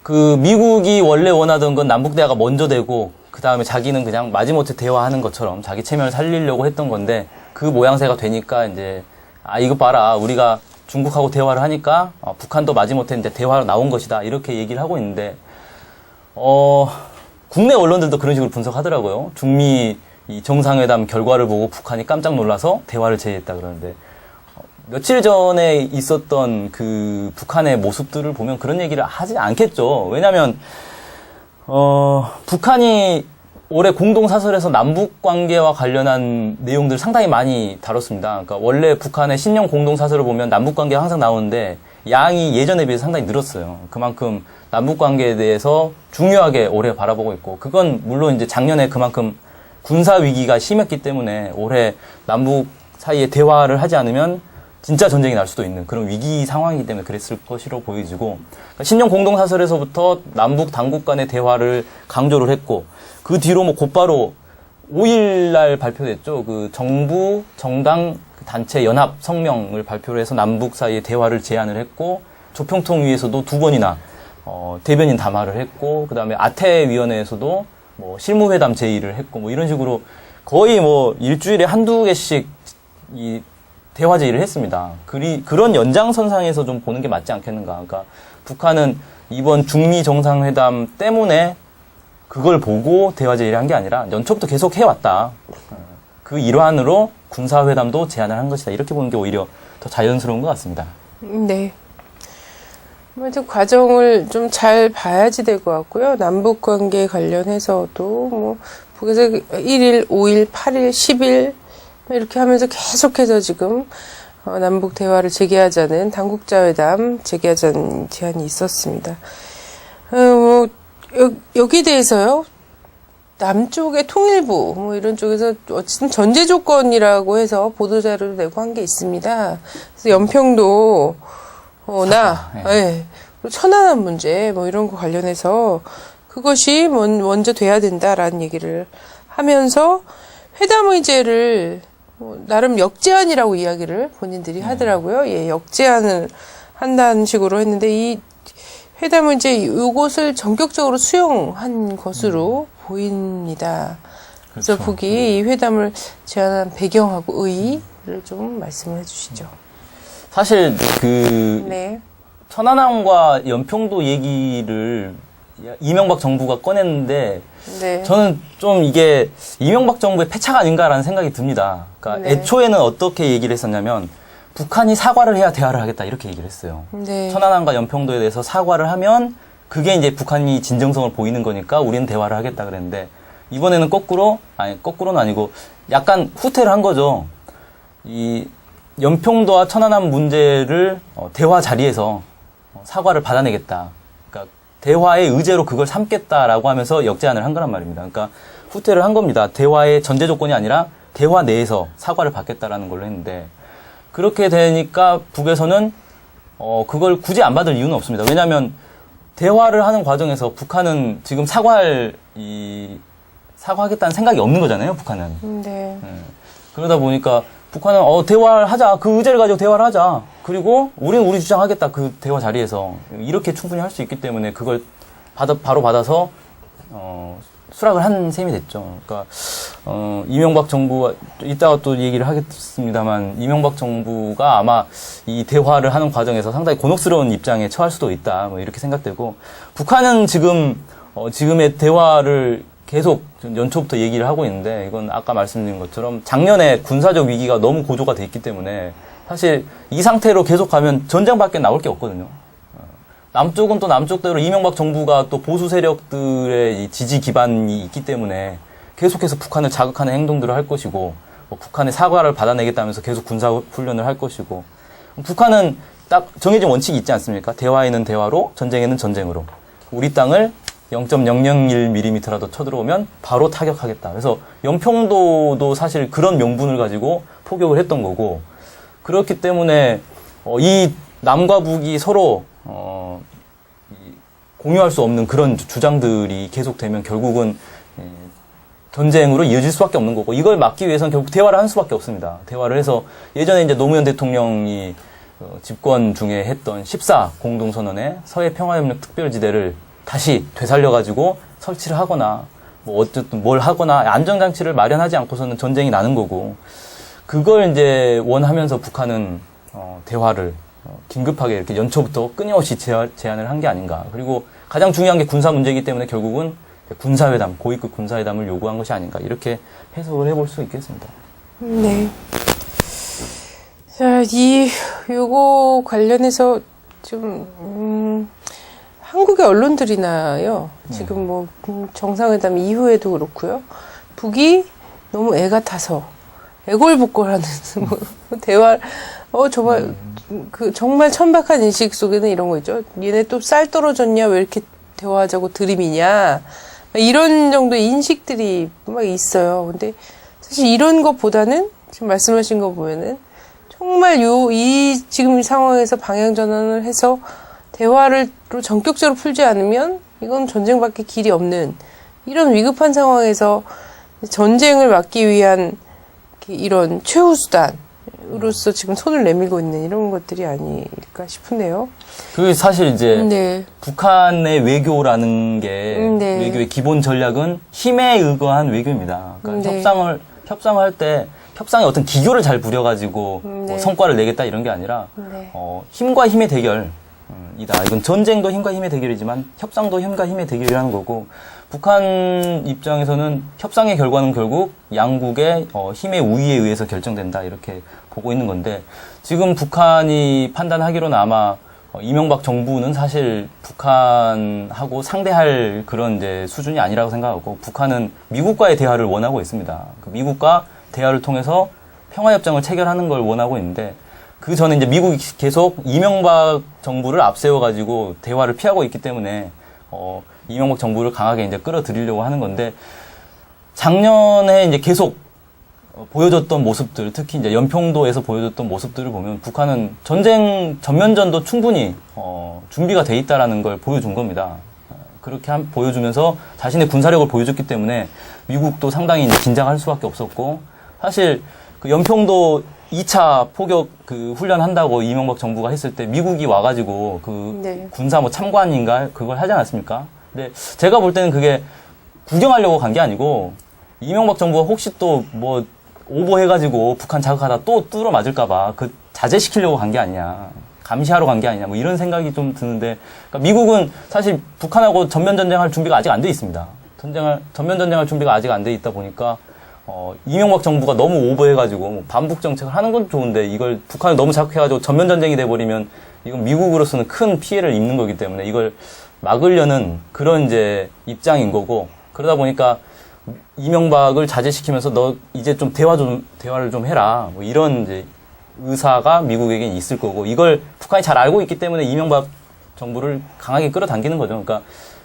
그 미국이 원래 원하던 건 남북 대화가 먼저 되고 그 다음에 자기는 그냥 마지못해 대화하는 것처럼 자기 체면을 살리려고 했던 건데, 그 모양새가 되니까 이제 이거 봐라, 우리가 중국하고 대화를 하니까 북한도 마지못해 이제 대화로 나온 것이다 이렇게 얘기를 하고 있는데, 국내 언론들도 그런 식으로 분석하더라고요. 중미 이 정상회담 결과를 보고 북한이 깜짝 놀라서 대화를 제의했다 그러는데, 며칠 전에 있었던 그 북한의 모습들을 보면 그런 얘기를 하지 않겠죠. 왜냐하면 북한이 올해 공동사설에서 남북관계와 관련한 내용들 상당히 많이 다뤘습니다. 그러니까 원래 북한의 신년 공동사설을 보면 남북관계가 항상 나오는데 양이 예전에 비해서 상당히 늘었어요. 그만큼 남북관계에 대해서 중요하게 올해 바라보고 있고, 그건 물론 이제 작년에 그만큼 군사위기가 심했기 때문에 올해 남북 사이에 대화를 하지 않으면 진짜 전쟁이 날 수도 있는 그런 위기 상황이기 때문에 그랬을 것으로 보여지고, 그러니까 신년 공동사설에서부터 남북 당국 간의 대화를 강조를 했고, 그 뒤로 뭐 곧바로 5일날 발표됐죠. 그 정부, 정당, 단체 연합 성명을 발표를 해서 남북 사이에 대화를 제안을 했고, 조평통위에서도 2번이나 대변인 담화를 했고, 그 다음에 아태위원회에서도 뭐 실무회담 제의를 했고, 뭐 이런 식으로 거의 뭐 일주일에 한두 개씩 이 대화 제의를 했습니다. 그런 연장선상에서 좀 보는 게 맞지 않겠는가. 그러니까 북한은 이번 중미 정상회담 때문에 그걸 보고 대화 제의를 한 게 아니라 연초부터 계속 해왔다. 그 일환으로 군사회담도 제안을 한 것이다. 이렇게 보는 게 오히려 더 자연스러운 것 같습니다. 네. 하여튼 과정을 좀 잘 봐야지 될 것 같고요. 남북 관계 관련해서도 뭐 북에서 1일, 5일, 8일, 10일 이렇게 하면서 계속해서 지금 남북 대화를 재개하자는 당국자 회담 재개하자는 제안이 있었습니다. 여기에 대해서요. 남쪽의 통일부 뭐 이런 쪽에서 어쨌든 전제 조건이라고 해서 보도자료를 내고 한 게 있습니다. 그래서 연평도 예. 천안함 문제 뭐 이런 거 관련해서 그것이 먼저 돼야 된다라는 얘기를 하면서 회담 의제를 나름 역제안이라고 이야기를 본인들이 하더라고요. 예, 역제안을 한다는 식으로 했는데 이 회담은 이제 이것을 전격적으로 수용한 것으로 보입니다. 그래서 그렇죠. 북이 이 회담을 제안한 배경하고 의의를 좀 말씀을 해주시죠. 사실 네. 천안함과 연평도 얘기를 이명박 정부가 꺼냈는데 네. 저는 좀 이게 이명박 정부의 패착 아닌가라는 생각이 듭니다. 그러니까 네. 애초에는 어떻게 얘기를 했었냐면 북한이 사과를 해야 대화를 하겠다 이렇게 얘기를 했어요. 네. 천안함과 연평도에 대해서 사과를 하면 그게 이제 북한이 진정성을 보이는 거니까 우리는 대화를 하겠다 그랬는데 이번에는 거꾸로는 아니고 약간 후퇴를 한 거죠. 이 연평도와 천안함 문제를 대화 자리에서 사과를 받아내겠다. 그러니까 대화의 의제로 그걸 삼겠다라고 하면서 역제안을 한 거란 말입니다. 그러니까 후퇴를 한 겁니다. 대화의 전제 조건이 아니라 대화 내에서 사과를 받겠다라는 걸로 했는데 그렇게 되니까 북에서는 그걸 굳이 안 받을 이유는 없습니다. 왜냐하면 대화를 하는 과정에서 북한은 지금 사과하겠다는 생각이 없는 거잖아요. 북한은. 네. 그러다 보니까 북한은 대화를 하자. 그 의제를 가지고 대화를 하자. 그리고 우리는 우리 주장하겠다. 그 대화 자리에서 이렇게 충분히 할 수 있기 때문에 그걸 바로 받아서 수락을 한 셈이 됐죠. 그러니까 이명박 정부가 이따가 또 얘기를 하겠습니다만 이명박 정부가 아마 이 대화를 하는 과정에서 상당히 곤혹스러운 입장에 처할 수도 있다. 뭐 이렇게 생각되고 북한은 지금의 대화를 계속 연초부터 얘기를 하고 있는데 이건 아까 말씀드린 것처럼 작년에 군사적 위기가 너무 고조가 돼 있기 때문에 사실 이 상태로 계속 가면 전쟁밖에 나올 게 없거든요. 남쪽은 또 남쪽대로 이명박 정부가 또 보수 세력들의 이 지지 기반이 있기 때문에 계속해서 북한을 자극하는 행동들을 할 것이고 북한의 사과를 받아내겠다면서 계속 군사 훈련을 할 것이고 북한은 딱 정해진 원칙이 있지 않습니까? 대화에는 대화로, 전쟁에는 전쟁으로. 우리 땅을 0.001mm라도 쳐들어오면 바로 타격하겠다. 그래서 연평도도 사실 그런 명분을 가지고 포격을 했던 거고 그렇기 때문에 이 남과 북이 서로 공유할 수 없는 그런 주장들이 계속되면 결국은 전쟁으로 이어질 수밖에 없는 거고 이걸 막기 위해서는 결국 대화를 한 수밖에 없습니다. 대화를 해서 예전에 이제 노무현 대통령이 집권 중에 했던 14 공동선언에 서해 평화협력 특별지대를 다시 되살려가지고 설치를 하거나 뭐 어쨌든 뭘 하거나 안정장치를 마련하지 않고서는 전쟁이 나는 거고 그걸 이제 원하면서 북한은 대화를 긴급하게 이렇게 연초부터 끊임없이 제안을 한 게 아닌가. 그리고 가장 중요한 게 군사 문제이기 때문에 결국은 군사회담, 고위급 군사회담을 요구한 것이 아닌가. 이렇게 해석을 해볼 수 있겠습니다. 네. 자, 요거 관련해서 좀, 한국의 언론들이나요. 지금 뭐, 정상회담 이후에도 그렇고요. 북이 너무 애가 타서, 애골복골하는, 대화, 정말 천박한 인식 속에는 이런 거 있죠. 얘네 또 쌀 떨어졌냐? 왜 이렇게 대화하자고 들이미냐? 이런 정도의 인식들이 막 있어요. 근데 사실 이런 것보다는 지금 말씀하신 거 보면은 정말 지금 상황에서 방향 전환을 해서 대화를 전격적으로 풀지 않으면 이건 전쟁밖에 길이 없는 이런 위급한 상황에서 전쟁을 막기 위한 이런 최후 수단으로서 지금 손을 내밀고 있는 이런 것들이 아닐까 싶으네요. 그게 사실 이제 네. 북한의 외교라는 게 네. 외교의 기본 전략은 힘에 의거한 외교입니다. 그러니까 네. 협상을 할 때 협상에 어떤 기교를 잘 부려가지고 뭐 성과를 내겠다 이런 게 아니라 네. 힘과 힘의 대결이다. 이건 전쟁도 힘과 힘의 대결이지만 협상도 힘과 힘의 대결이라는 거고 북한 입장에서는 협상의 결과는 결국 양국의 힘의 우위에 의해서 결정된다 이렇게 보고 있는 건데 지금 북한이 판단하기로는 아마 이명박 정부는 사실 북한하고 상대할 그런 이제 수준이 아니라고 생각하고 북한은 미국과의 대화를 원하고 있습니다. 미국과 대화를 통해서 평화협정을 체결하는 걸 원하고 있는데 그 전에 이제 미국이 계속 이명박 정부를 앞세워가지고 대화를 피하고 있기 때문에 이명박 정부를 강하게 이제 끌어들이려고 하는 건데 작년에 이제 계속 보여줬던 모습들, 특히 이제 연평도에서 보여줬던 모습들을 보면 북한은 전쟁 전면전도 충분히 준비가 돼 있다라는 걸 보여준 겁니다. 그렇게 보여주면서 자신의 군사력을 보여줬기 때문에 미국도 상당히 이제 긴장할 수밖에 없었고 사실 그 연평도 2차 포격 그 훈련한다고 이명박 정부가 했을 때 미국이 와가지고 그 네. 군사 뭐 참관인가 그걸 하지 않았습니까? 근데 제가 볼 때는 그게 구경하려고 간 게 아니고 이명박 정부가 혹시 또 뭐 오버해가지고 북한 자극하다 또 뚫어 맞을까봐 그 자제시키려고 간 게 아니냐. 감시하러 간 게 아니냐. 뭐 이런 생각이 좀 드는데 그러니까 미국은 사실 북한하고 전면전쟁할 준비가 아직 안 돼 있습니다. 전면전쟁할 준비가 아직 안 돼 있다 보니까 이명박 정부가 너무 오버해가지고 뭐 반북 정책을 하는 건 좋은데 이걸 북한을 너무 자극해가지고 전면전쟁이 돼버리면 이건 미국으로서는 큰 피해를 입는 거기 때문에 이걸 막으려는 그런 이제 입장인 거고 그러다 보니까 이명박을 자제시키면서 너 이제 좀 대화를 좀 해라. 뭐 이런 이제 의사가 미국에겐 있을 거고 이걸 북한이 잘 알고 있기 때문에 이명박 정부를 강하게 끌어당기는 거죠. 그러니까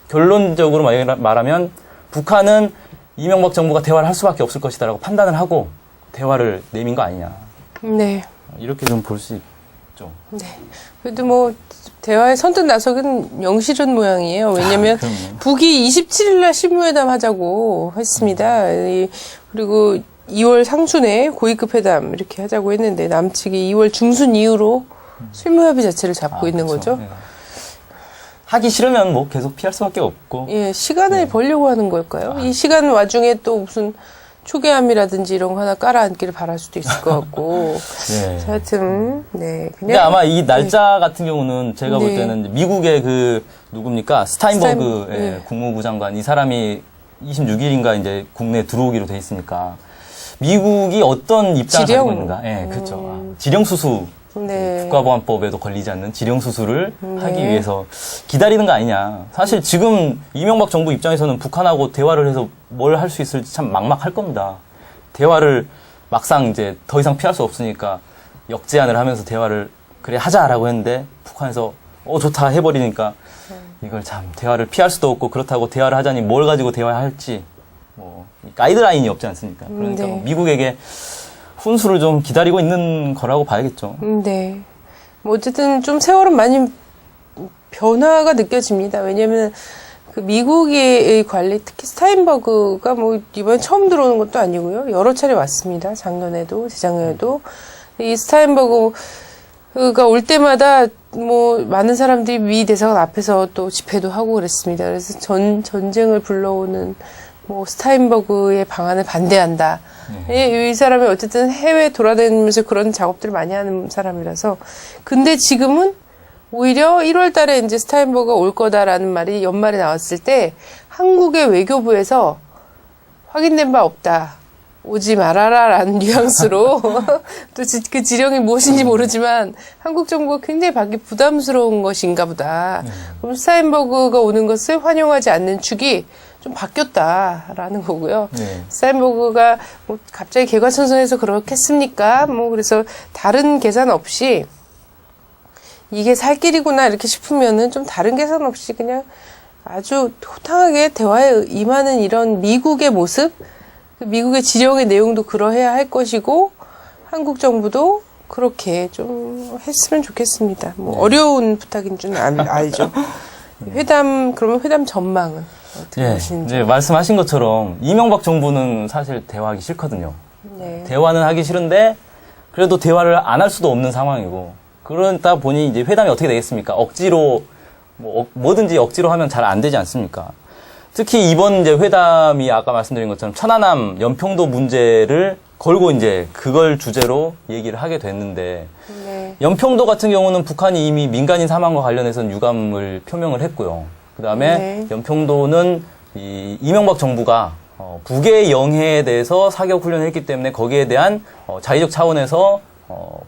결론적으로 말하면 북한은 이명박 정부가 대화를 할 수밖에 없을 것이다라고 판단을 하고 대화를 내민 거 아니냐. 네. 이렇게 좀 볼 수 있죠. 네. 그래도 뭐 대화에 선뜻 나서긴 영실은 모양이에요. 왜냐면 북이 27일 날 실무회담 하자고 했습니다. 그리고 2월 상순에 고위급 회담 이렇게 하자고 했는데 남측이 2월 중순 이후로 실무협의 자체를 잡고 있는 그렇죠. 거죠. 네. 하기 싫으면 뭐 계속 피할 수밖에 없고. 예, 시간을 벌려고 하는 걸까요? 이 시간 와중에 또 무슨 초계함이라든지 이런 거 하나 깔아앉기를 바랄 수도 있을 것 같고. 네. 하여튼, 네. 근데 그냥. 아마 이 날짜 같은 경우는 제가 볼 네. 때는 미국의 그 누굽니까 스타인버그 네. 국무부 장관 이 사람이 26일인가 이제 국내에 들어오기로 돼 있으니까 미국이 어떤 입장을 지령? 가지고 있는가? 예, 그렇죠. 지령 수수. 네. 국가보안법에도 걸리지 않는 지령 수수를 네. 하기 위해서 기다리는 거 아니냐. 사실 지금 이명박 정부 입장에서는 북한하고 대화를 해서 뭘 할 수 있을지 참 막막할 겁니다. 대화를 막상 이제 더 이상 피할 수 없으니까 역제안을 하면서 대화를 그래 하자라고 했는데 북한에서 좋다 해버리니까 이걸 참 대화를 피할 수도 없고 그렇다고 대화를 하자니 뭘 가지고 대화할지 뭐 가이드라인이 없지 않습니까? 그러니까 네. 뭐 미국에게 훈수를 좀 기다리고 있는 거라고 봐야겠죠. 네. 뭐 어쨌든 좀 세월은 많이 변화가 느껴집니다. 왜냐면 그 미국의 관리, 특히 스타인버그가 뭐 이번에 처음 들어오는 것도 아니고요. 여러 차례 왔습니다. 작년에도, 재작년에도. 이 스타인버그가 올 때마다 뭐 많은 사람들이 미 대사관 앞에서 또 집회도 하고 그랬습니다. 그래서 전쟁을 불러오는 뭐 스타인버그의 방안을 반대한다. 이 사람이 어쨌든 해외 돌아다니면서 그런 작업들을 많이 하는 사람이라서. 근데 지금은 오히려 1월 달에 이제 스타인버그가 올 거다라는 말이 연말에 나왔을 때 한국의 외교부에서 확인된 바 없다. 오지 말아라 라는 뉘앙스로 또 그 지령이 무엇인지 모르지만 한국 정부가 굉장히 받기 부담스러운 것인가 보다. 그럼 스타인버그가 오는 것을 환영하지 않는 축이 좀 바뀌었다라는 거고요. 네. 스타인버그가 뭐 갑자기 개과천선해서 그렇겠습니까? 뭐 그래서 다른 계산 없이 이게 살 길이구나 이렇게 싶으면은 좀 다른 계산 없이 그냥 아주 호탕하게 대화에 임하는 이런 미국의 모습, 미국의 지령의 내용도 그러해야 할 것이고 한국 정부도 그렇게 좀 했으면 좋겠습니다. 뭐 어려운 부탁인 줄 알죠. 그러면 회담 전망은 어떻게 예, 보시는지. 이제 말씀하신 것처럼 이명박 정부는 사실 대화하기 싫거든요. 네. 대화는 하기 싫은데 그래도 대화를 안 할 수도 없는 상황이고 그러다 보니 이제 회담이 어떻게 되겠습니까? 억지로 뭐든지 억지로 하면 잘 안 되지 않습니까? 특히 이번 이제 회담이 아까 말씀드린 것처럼 천안함 연평도 문제를 걸고 이제 그걸 주제로 얘기를 하게 됐는데 네. 연평도 같은 경우는 북한이 이미 민간인 사망과 관련해서는 유감을 표명을 했고요. 그다음에 네. 연평도는 이명박 정부가 북의 영해에 대해서 사격 훈련을 했기 때문에 거기에 대한 자의적 차원에서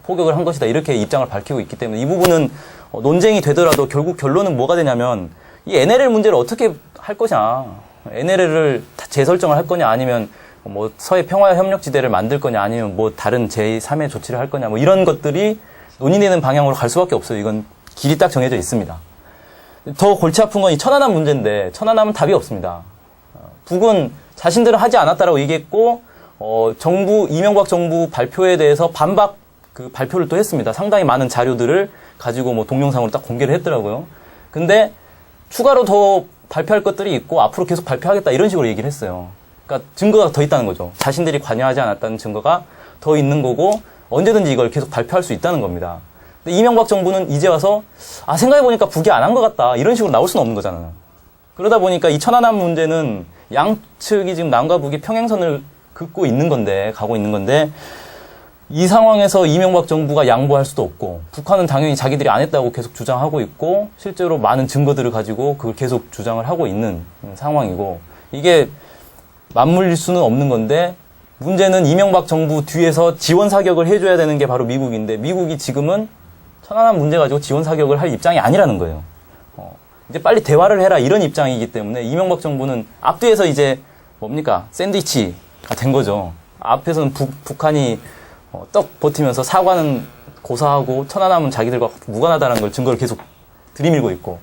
포격을 한 것이다 이렇게 입장을 밝히고 있기 때문에 이 부분은 논쟁이 되더라도 결국 결론은 뭐가 되냐면 이 NLL 문제를 어떻게 할 거냐. NLL을 재설정을 할 거냐 아니면 뭐 서해 평화협력지대를 만들 거냐 아니면 뭐 다른 제3의 조치를 할 거냐 뭐 이런 것들이 논의되는 방향으로 갈 수밖에 없어요. 이건 길이 딱 정해져 있습니다. 더 골치 아픈 건 이 천안함 문제인데 천안함은 답이 없습니다. 북은 자신들은 하지 않았다라고 얘기했고 이명박 정부 발표에 대해서 반박 그 발표를 또 했습니다. 상당히 많은 자료들을 가지고 뭐 동영상으로 딱 공개를 했더라고요. 근데 추가로 더 발표할 것들이 있고 앞으로 계속 발표하겠다 이런 식으로 얘기를 했어요. 그러니까 증거가 더 있다는 거죠. 자신들이 관여하지 않았다는 증거가 더 있는 거고 언제든지 이걸 계속 발표할 수 있다는 겁니다. 근데 이명박 정부는 이제 와서 생각해보니까 북이 안 한 것 같다 이런 식으로 나올 수는 없는 거잖아요. 그러다 보니까 이 천안함 문제는 양측이 지금 남과 북이 평행선을 긋고 있는 건데 가고 있는 건데 이 상황에서 이명박 정부가 양보할 수도 없고 북한은 당연히 자기들이 안 했다고 계속 주장하고 있고 실제로 많은 증거들을 가지고 그걸 계속 주장을 하고 있는 상황이고 이게 맞물릴 수는 없는 건데 문제는 이명박 정부 뒤에서 지원 사격을 해줘야 되는 게 바로 미국인데 미국이 지금은 천안함 문제 가지고 지원 사격을 할 입장이 아니라는 거예요. 이제 빨리 대화를 해라 이런 입장이기 때문에 이명박 정부는 앞뒤에서 이제 뭡니까 샌드위치가 된 거죠. 앞에서는 북한이 떡 버티면서 사과는 고사하고 천안함은 자기들과 무관하다는 걸 증거를 계속 들이밀고 있고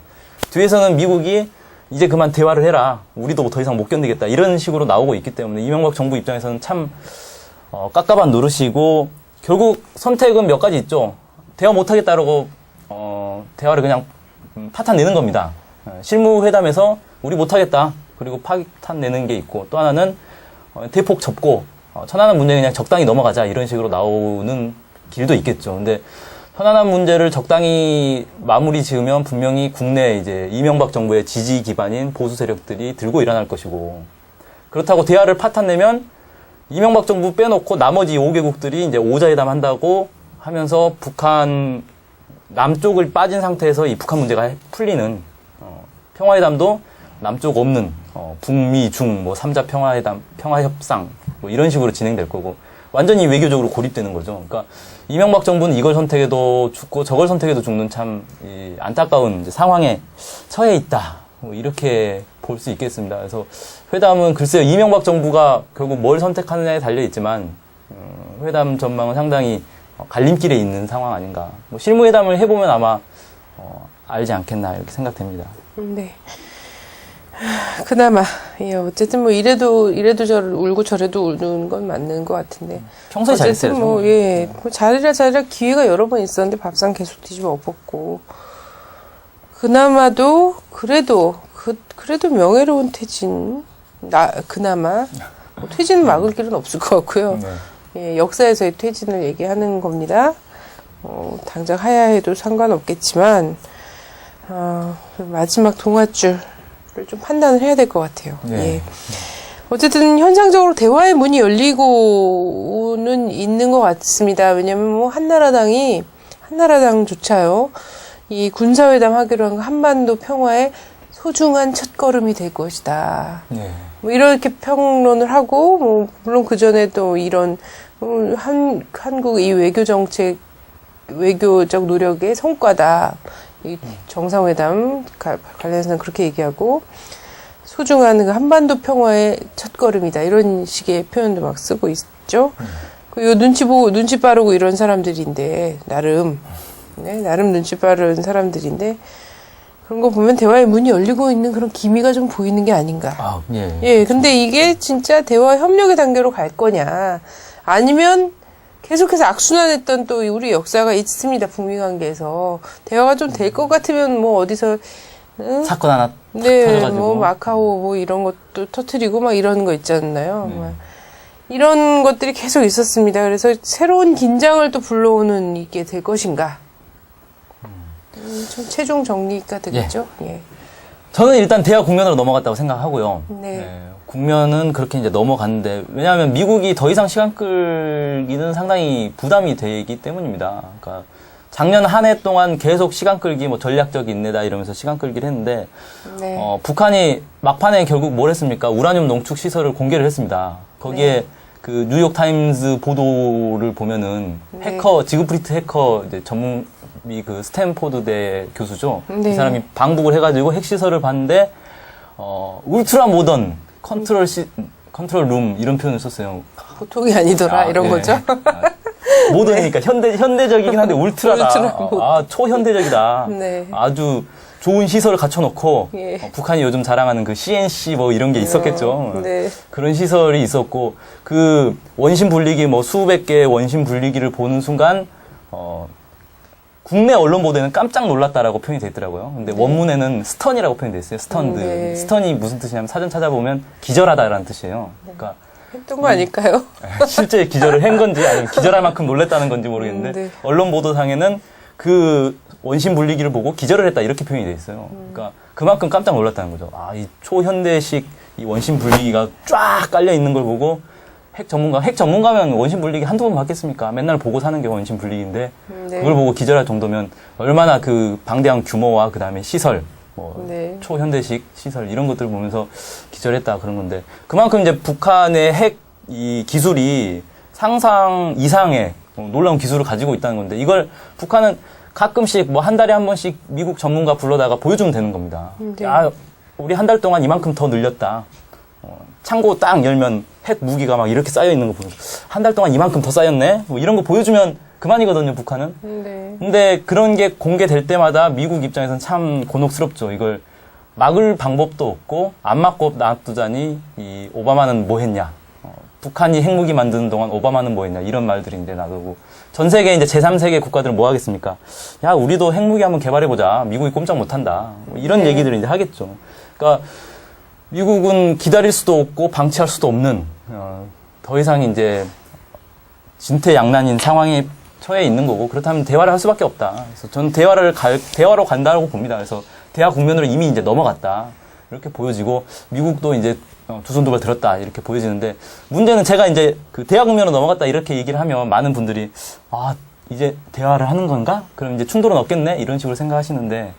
뒤에서는 미국이 이제 그만 대화를 해라. 우리도 뭐 더 이상 못 견디겠다. 이런 식으로 나오고 있기 때문에 이명박 정부 입장에서는 참 깝깝한 노릇이고 결국 선택은 몇 가지 있죠. 대화 못하겠다라고 대화를 그냥 파탄 내는 겁니다. 실무회담에서 우리 못하겠다. 그리고 파탄 내는 게 있고 또 하나는 대폭 접고 천안함 문제 그냥 적당히 넘어가자 이런 식으로 나오는 길도 있겠죠. 근데 천안함 문제를 적당히 마무리 지으면 분명히 국내 이제 이명박 정부의 지지 기반인 보수 세력들이 들고 일어날 것이고 그렇다고 대화를 파탄 내면 이명박 정부 빼놓고 나머지 5개국들이 이제 오자회담 한다고 하면서 북한 남쪽을 빠진 상태에서 이 북한 문제가 풀리는 평화회담도 남쪽 없는 북미 중 뭐 3자 평화회담 평화협상 뭐 이런 식으로 진행될 거고 완전히 외교적으로 고립되는 거죠. 그러니까 이명박 정부는 이걸 선택해도 죽고 저걸 선택해도 죽는 참 안타까운 이제 상황에 처해 있다. 뭐 이렇게 볼 수 있겠습니다. 그래서 회담은 글쎄요 이명박 정부가 결국 뭘 선택하느냐에 달려 있지만 회담 전망은 상당히 갈림길에 있는 상황 아닌가. 뭐 실무회담을 해보면 아마 알지 않겠나 이렇게 생각됩니다. 네. 그나마 어쨌든 뭐 이래도 울고 저래도 우는 건 맞는 것 같은데 평소에 잘했어요. 뭐 잘해라 기회가 여러 번 있었는데 밥상 계속 뒤집어 엎었고 그나마도 그래도 명예로운 퇴진 그나마 뭐 퇴진을 막을 길은 없을 것 같고요. 네. 역사에서의 퇴진을 얘기하는 겁니다. 당장 하야해도 상관없겠지만 마지막 동아줄을 좀 판단을 해야 될 것 같아요. 네. 예. 어쨌든 현상적으로 대화의 문이 열리고는 있는 것 같습니다. 왜냐하면 뭐 한나라당조차요. 이 군사회담 하기로 한 거 한반도 평화의 소중한 첫걸음이 될 것이다. 네. 뭐 이렇게 평론을 하고 뭐 물론 그 전에 또 이런 한국 이 외교적 노력의 성과다. 이 정상회담 관련해서는 그렇게 얘기하고 소중한 그 한반도 평화의 첫걸음이다 이런 식의 표현도 막 쓰고 있죠. 그 눈치 빠르고 이런 사람들인데 나름 눈치 빠른 사람들인데 그런 거 보면 대화의 문이 열리고 있는 그런 기미가 좀 보이는 게 아닌가. 예, 근데 이게 진짜 대화 협력의 단계로 갈 거냐 아니면 계속해서 악순환했던 또 우리 역사가 있습니다. 북미 관계에서 대화가 좀 될 것 같으면 뭐 어디서 사건 하나 터져가지고 뭐 마카오 뭐 이런 것도 터트리고 막 이런 거 있잖아요. 막 이런 것들이 계속 있었습니다. 그래서 새로운 긴장을 또 불러오는 이게 될 것인가. 좀 최종 정리가 되겠죠. 예. 저는 일단 대화 국면으로 넘어갔다고 생각하고요. 네. 국면은 그렇게 이제 넘어갔는데 왜냐하면 미국이 더 이상 시간 끌기는 상당히 부담이 되기 때문입니다. 그러니까 작년 한 해 동안 계속 시간 끌기 뭐 전략적 인내다 이러면서 시간 끌기를 했는데 네. 북한이 막판에 결국 뭘 했습니까? 우라늄 농축 시설을 공개를 했습니다. 거기에 그 뉴욕 타임즈 보도를 보면은 해커 지그프리트 해커 이제 전문 미 그 스탠포드대 교수죠. 네. 이 사람이 방북을 해가지고 핵시설을 봤는데 울트라 모던 컨트롤 룸 이런 표현을 썼어요. 보통이 아니더라 이런 예. 거죠. 모던이니까 현대적이긴 한데 울트라다. 울트라 모던. 초현대적이다. 네. 아주 좋은 시설을 갖춰놓고 예. 북한이 요즘 자랑하는 그 CNC 뭐 이런 게 있었겠죠. 네. 그런 시설이 있었고 그 원심 분리기 뭐 수백 개의 원심 분리기를 보는 순간 국내 언론 보도에는 깜짝 놀랐다라고 표현이 돼 있더라고요. 근데 원문에는 스턴이라고 표현이 돼 있어요. 스턴드. 네. 스턴이 무슨 뜻이냐면 사전 찾아보면 기절하다라는 뜻이에요. 그러니까 했던 거 아닐까요? 실제 기절을 한 건지 아니면 기절할 만큼 놀랬다는 건지 모르겠는데 네. 언론 보도상에는 그 원심 분리기를 보고 기절을 했다 이렇게 표현이 돼 있어요. 그러니까 그만큼 깜짝 놀랐다는 거죠. 아, 이 초현대식 이 원심 분리기가 쫙 깔려 있는 걸 보고 핵 전문가면 원심 분리기 한두 번 봤겠습니까? 맨날 보고 사는 게 원심 분리기인데 네. 그걸 보고 기절할 정도면 얼마나 그 방대한 규모와 그 다음에 시설 뭐 네. 초현대식 시설 이런 것들 보면서 기절했다 그런 건데 그만큼 이제 북한의 핵 이 기술이 상상 이상의 놀라운 기술을 가지고 있다는 건데 이걸 북한은 가끔씩 뭐 한 달에 한 번씩 미국 전문가 불러다가 보여주면 되는 겁니다. 네. 야, 우리 한 달 동안 이만큼 더 늘렸다. 창고 딱 열면 핵 무기가 막 이렇게 쌓여 있는 거 보면 한 달 동안 이만큼 더 쌓였네. 뭐 이런 거 보여주면 그만이거든요, 북한은. 네. 근데 그런 게 공개될 때마다 미국 입장에서는 참 곤혹스럽죠. 이걸 막을 방법도 없고 안 막고 놔두자니 이 오바마는 뭐 했냐. 북한이 핵무기 만드는 동안 오바마는 뭐 했냐. 이런 말들이 이제 나오고 전 세계 이제 제3세계 국가들은 뭐 하겠습니까? 야, 우리도 핵무기 한번 개발해보자. 미국이 꼼짝 못 한다. 뭐 이런 네. 얘기들을 이제 하겠죠. 그러니까 미국은 기다릴 수도 없고 방치할 수도 없는 더 이상 이제 진퇴양난인 상황에 처해 있는 거고 그렇다면 대화를 할 수밖에 없다. 그래서 저는 대화로 간다고 봅니다. 그래서 대화 국면으로 이미 이제 넘어갔다 이렇게 보여지고 미국도 이제 두 손 두 발 들었다 이렇게 보여지는데 문제는 제가 이제 그 대화 국면으로 넘어갔다 이렇게 얘기를 하면 많은 분들이 아 이제 대화를 하는 건가? 그럼 이제 충돌은 없겠네 이런 식으로 생각하시는데.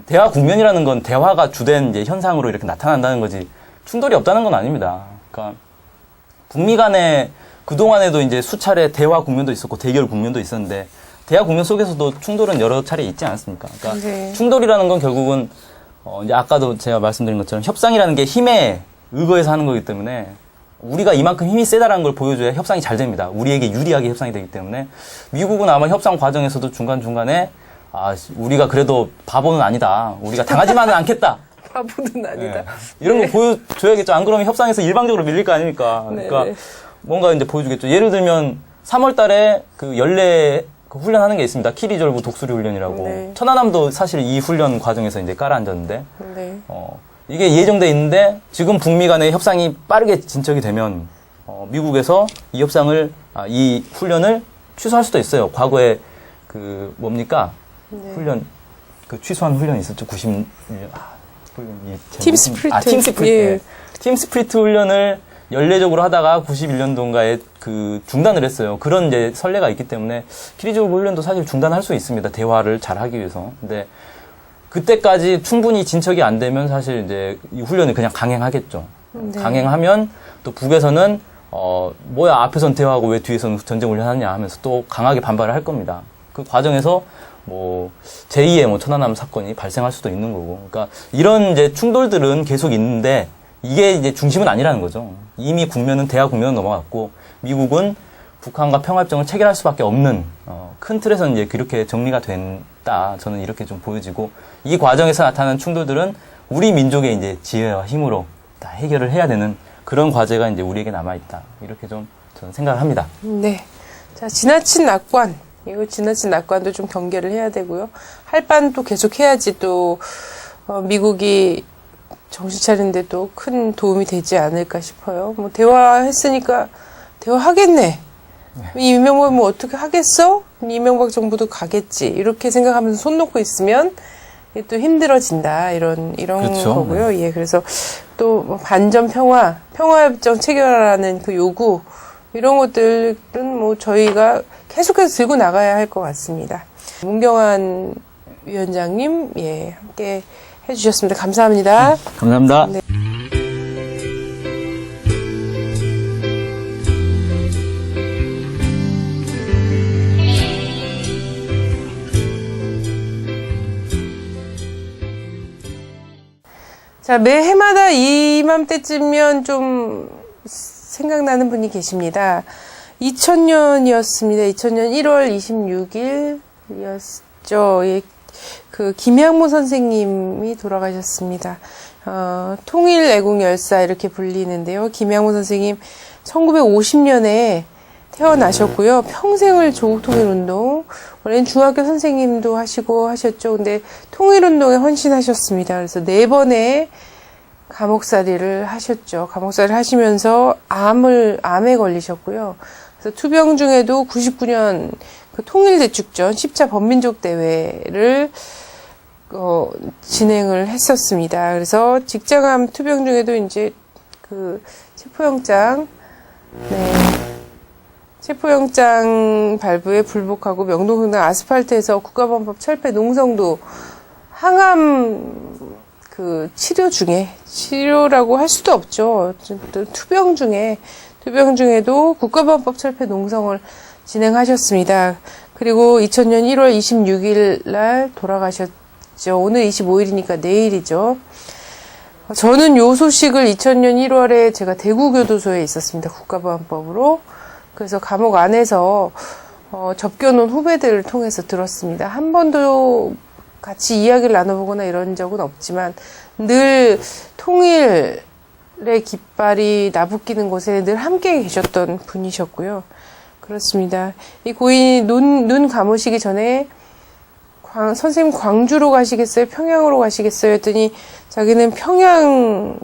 대화 국면이라는 건 대화가 주된 이제 현상으로 이렇게 나타난다는 거지 충돌이 없다는 건 아닙니다. 그러니까 북미 간에 그동안에도 이제 수차례 대화 국면도 있었고 대결 국면도 있었는데 대화 국면 속에서도 충돌은 여러 차례 있지 않았습니까? 그러니까 네. 충돌이라는 건 결국은 이제 아까도 제가 말씀드린 것처럼 협상이라는 게 힘에 의거해서 하는 거기 때문에 우리가 이만큼 힘이 세다라는 걸 보여줘야 협상이 잘 됩니다. 우리에게 유리하게 협상이 되기 때문에 미국은 아마 협상 과정에서도 중간중간에 아, 우리가 그래도 바보는 아니다. 우리가 당하지만은 않겠다. 바보는 아니다. 네. 이런 거 보여줘야겠죠. 안 그러면 협상에서 일방적으로 밀릴 거 아닙니까? 그러니까 네. 뭔가 이제 보여주겠죠. 예를 들면 3월 달에 그 연례 그 훈련하는 게 있습니다. 키리졸브 독수리 훈련이라고. 네. 천안함도 사실 이 훈련 과정에서 이제 깔아앉았는데, 네. 이게 예정돼 있는데 지금 북미 간의 협상이 빠르게 진척이 되면 미국에서 이 협상을 이 훈련을 취소할 수도 있어요. 과거에 그 뭡니까? 네. 훈련 그 취소한 훈련이 있었죠. 91년 훈련이 팀 스프리트. 팀 스프리트. 예. 팀 스프리트 훈련을 연례적으로 하다가 91년도인가에 그 중단을 했어요. 그런 이제 선례가 있기 때문에 키리졸브 훈련도 사실 중단할 수 있습니다. 대화를 잘 하기 위해서. 근데 그때까지 충분히 진척이 안 되면 사실 이제 이 훈련을 그냥 강행하겠죠. 네. 강행하면 또 북에서는 뭐야 앞에선 대화하고 왜 뒤에서는 전쟁 훈련하냐 하면서 또 강하게 반발을 할 겁니다. 그 과정에서 뭐 제2의 뭐 천안함 사건이 발생할 수도 있는 거고. 그러니까 이런 이제 충돌들은 계속 있는데 이게 이제 중심은 아니라는 거죠. 이미 국면은 대화 국면은 넘어갔고 미국은 북한과 평화협정을 체결할 수밖에 없는 큰 틀에서는 이제 그렇게 정리가 된다. 저는 이렇게 좀 보여지고 이 과정에서 나타나는 충돌들은 우리 민족의 이제 지혜와 힘으로 다 해결을 해야 되는 그런 과제가 이제 우리에게 남아 있다. 이렇게 좀 저는 생각을 합니다. 네. 자, 지나친 낙관. 이거 지나친 낙관도 좀 경계를 해야 되고요. 할 바는 또 계속 해야지 또 미국이 정신 차리는데 또 큰 도움이 되지 않을까 싶어요. 뭐 대화했으니까 대화하겠네. 이명박 뭐 어떻게 하겠어? 이명박 정부도 가겠지. 이렇게 생각하면서 손 놓고 있으면 이게 또 힘들어진다. 이런 그렇죠. 거고요. 예, 그래서 또뭐 반전 평화협정 체결하라는 그 요구 이런 것들은 뭐 저희가 계속해서 들고 나가야 할 것 같습니다. 문경환 위원장님, 예, 함께 해주셨습니다. 감사합니다. 감사합니다. 네. 자, 매해마다 이맘때쯤면 좀 생각나는 분이 계십니다. 2000년이었습니다. 2000년 1월 26일이었죠. 예, 그 김양모 선생님이 돌아가셨습니다. 통일애국열사 이렇게 불리는데요. 김양모 선생님 1950년에 태어나셨고요. 평생을 조국통일운동, 원래는 중학교 선생님도 하시고 하셨죠. 근데 통일운동에 헌신하셨습니다. 그래서 4번의 감옥살이를 하셨죠. 감옥살이를 하시면서 암에 걸리셨고요. 그래서 투병 중에도 99년 그 통일대축전 10차 범민족 대회를 진행을 했었습니다. 그래서 직장암 투병 중에도 이제 그 체포영장 발부에 불복하고 명동성당 아스팔트에서 국가범법 철폐 농성도 항암 그 치료라고 할 수도 없죠. 투병 중에도 국가범법 철폐 농성을 진행하셨습니다. 그리고 2000년 1월 26일 날 돌아가셨죠. 오늘 25일이니까 내일이죠. 저는 요 소식을 2000년 1월에 제가 대구교도소에 있었습니다. 국가보안법으로. 그래서 감옥 안에서 접견온 후배들을 통해서 들었습니다. 한 번도 같이 이야기를 나눠보거나 이런 적은 없지만 늘 통일의 깃발이 나부끼는 곳에 늘 함께 계셨던 분이셨고요. 그렇습니다. 이 고인이 눈 감으시기 전에 선생님 광주로 가시겠어요? 평양으로 가시겠어요? 했더니 자기는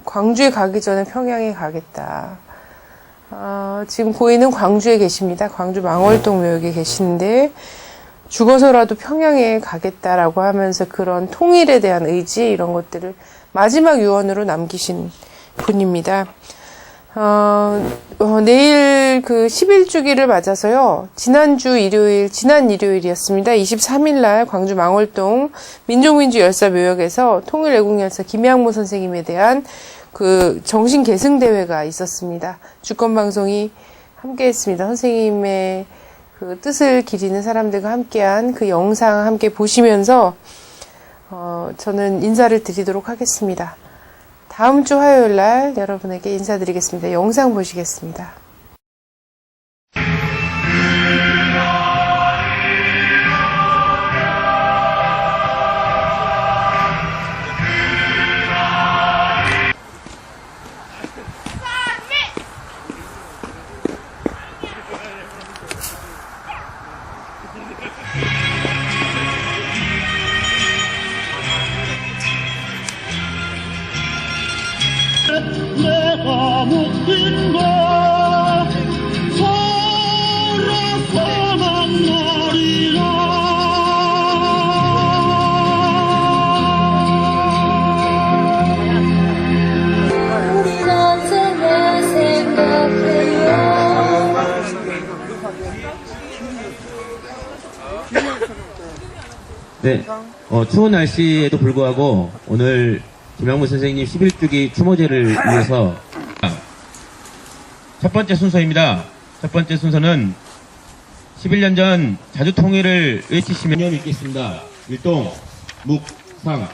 광주에 가기 전에 평양에 가겠다. 지금 고인은 광주에 계십니다. 광주 망월동 묘역에 계시는데 죽어서라도 평양에 가겠다라고 하면서 그런 통일에 대한 의지 이런 것들을 마지막 유언으로 남기신 분입니다. 내일 그 10일주기를 맞아서요. 지난 일요일이었습니다. 23일 날 광주 망월동 민족민주 열사 묘역에서 통일애국열사 김양모 선생님에 대한 그 정신 계승 대회가 있었습니다. 주권방송이 함께 했습니다. 선생님의 그 뜻을 기리는 사람들과 함께한 그 영상 함께 보시면서 저는 인사를 드리도록 하겠습니다. 다음 주 화요일 날 여러분에게 인사드리겠습니다. 영상 보시겠습니다. 내가 묻힌 것 살아서 만나리라. 선생을 생각해요. 네, 추운 날씨에도 불구하고 오늘 김양모 선생님 11주기 추모제를 위해서 첫 번째 순서입니다. 첫 번째 순서는 11년 전 자주통일을 외치시면 읽겠습니다. 일동, 묵상.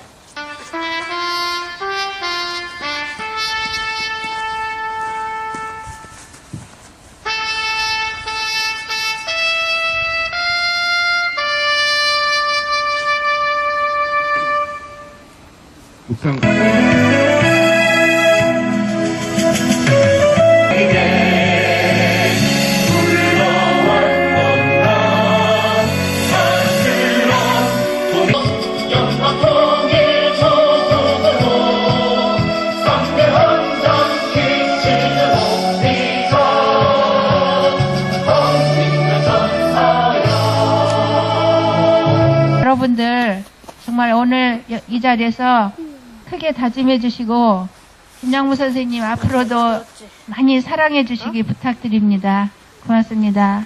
묵상. 여러분들 정말 오늘 이 자리에서 크게 다짐해 주시고 김양모 선생님 앞으로도 많이 사랑해 주시기 부탁드립니다. 고맙습니다.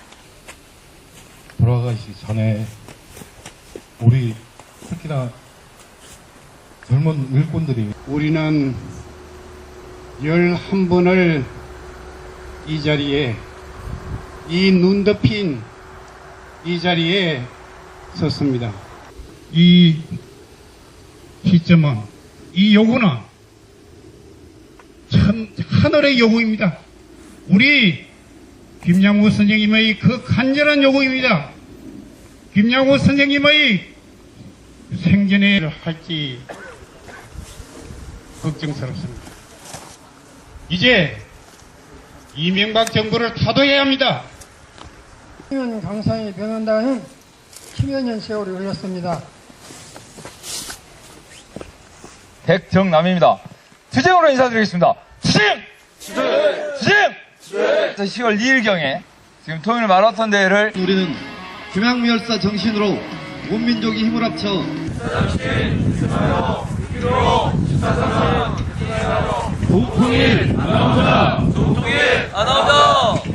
돌아가시기 전에 우리 특히나 젊은 일꾼들이 우리는 11번을 이 자리에, 이 눈 덮인 이 자리에 섰습니다. 이 시점은, 이 요구는 하늘의 요구입니다. 우리 김양우 선생님의 그 간절한 요구입니다. 김양우 선생님의 생전에 할지 걱정스럽습니다. 이제 이명박 정부를 타도해야 합니다. 10년 강산이 변한다는 10여 년 세월이 흘렀습니다. 백정남입니다. 투쟁으로 인사드리겠습니다. 투쟁! 투쟁! 10월 2일경에 지금 통일 마라톤 대회를 우리는 김양무 열사 정신으로 온 민족이 힘을 합쳐 동통일 안 나온다.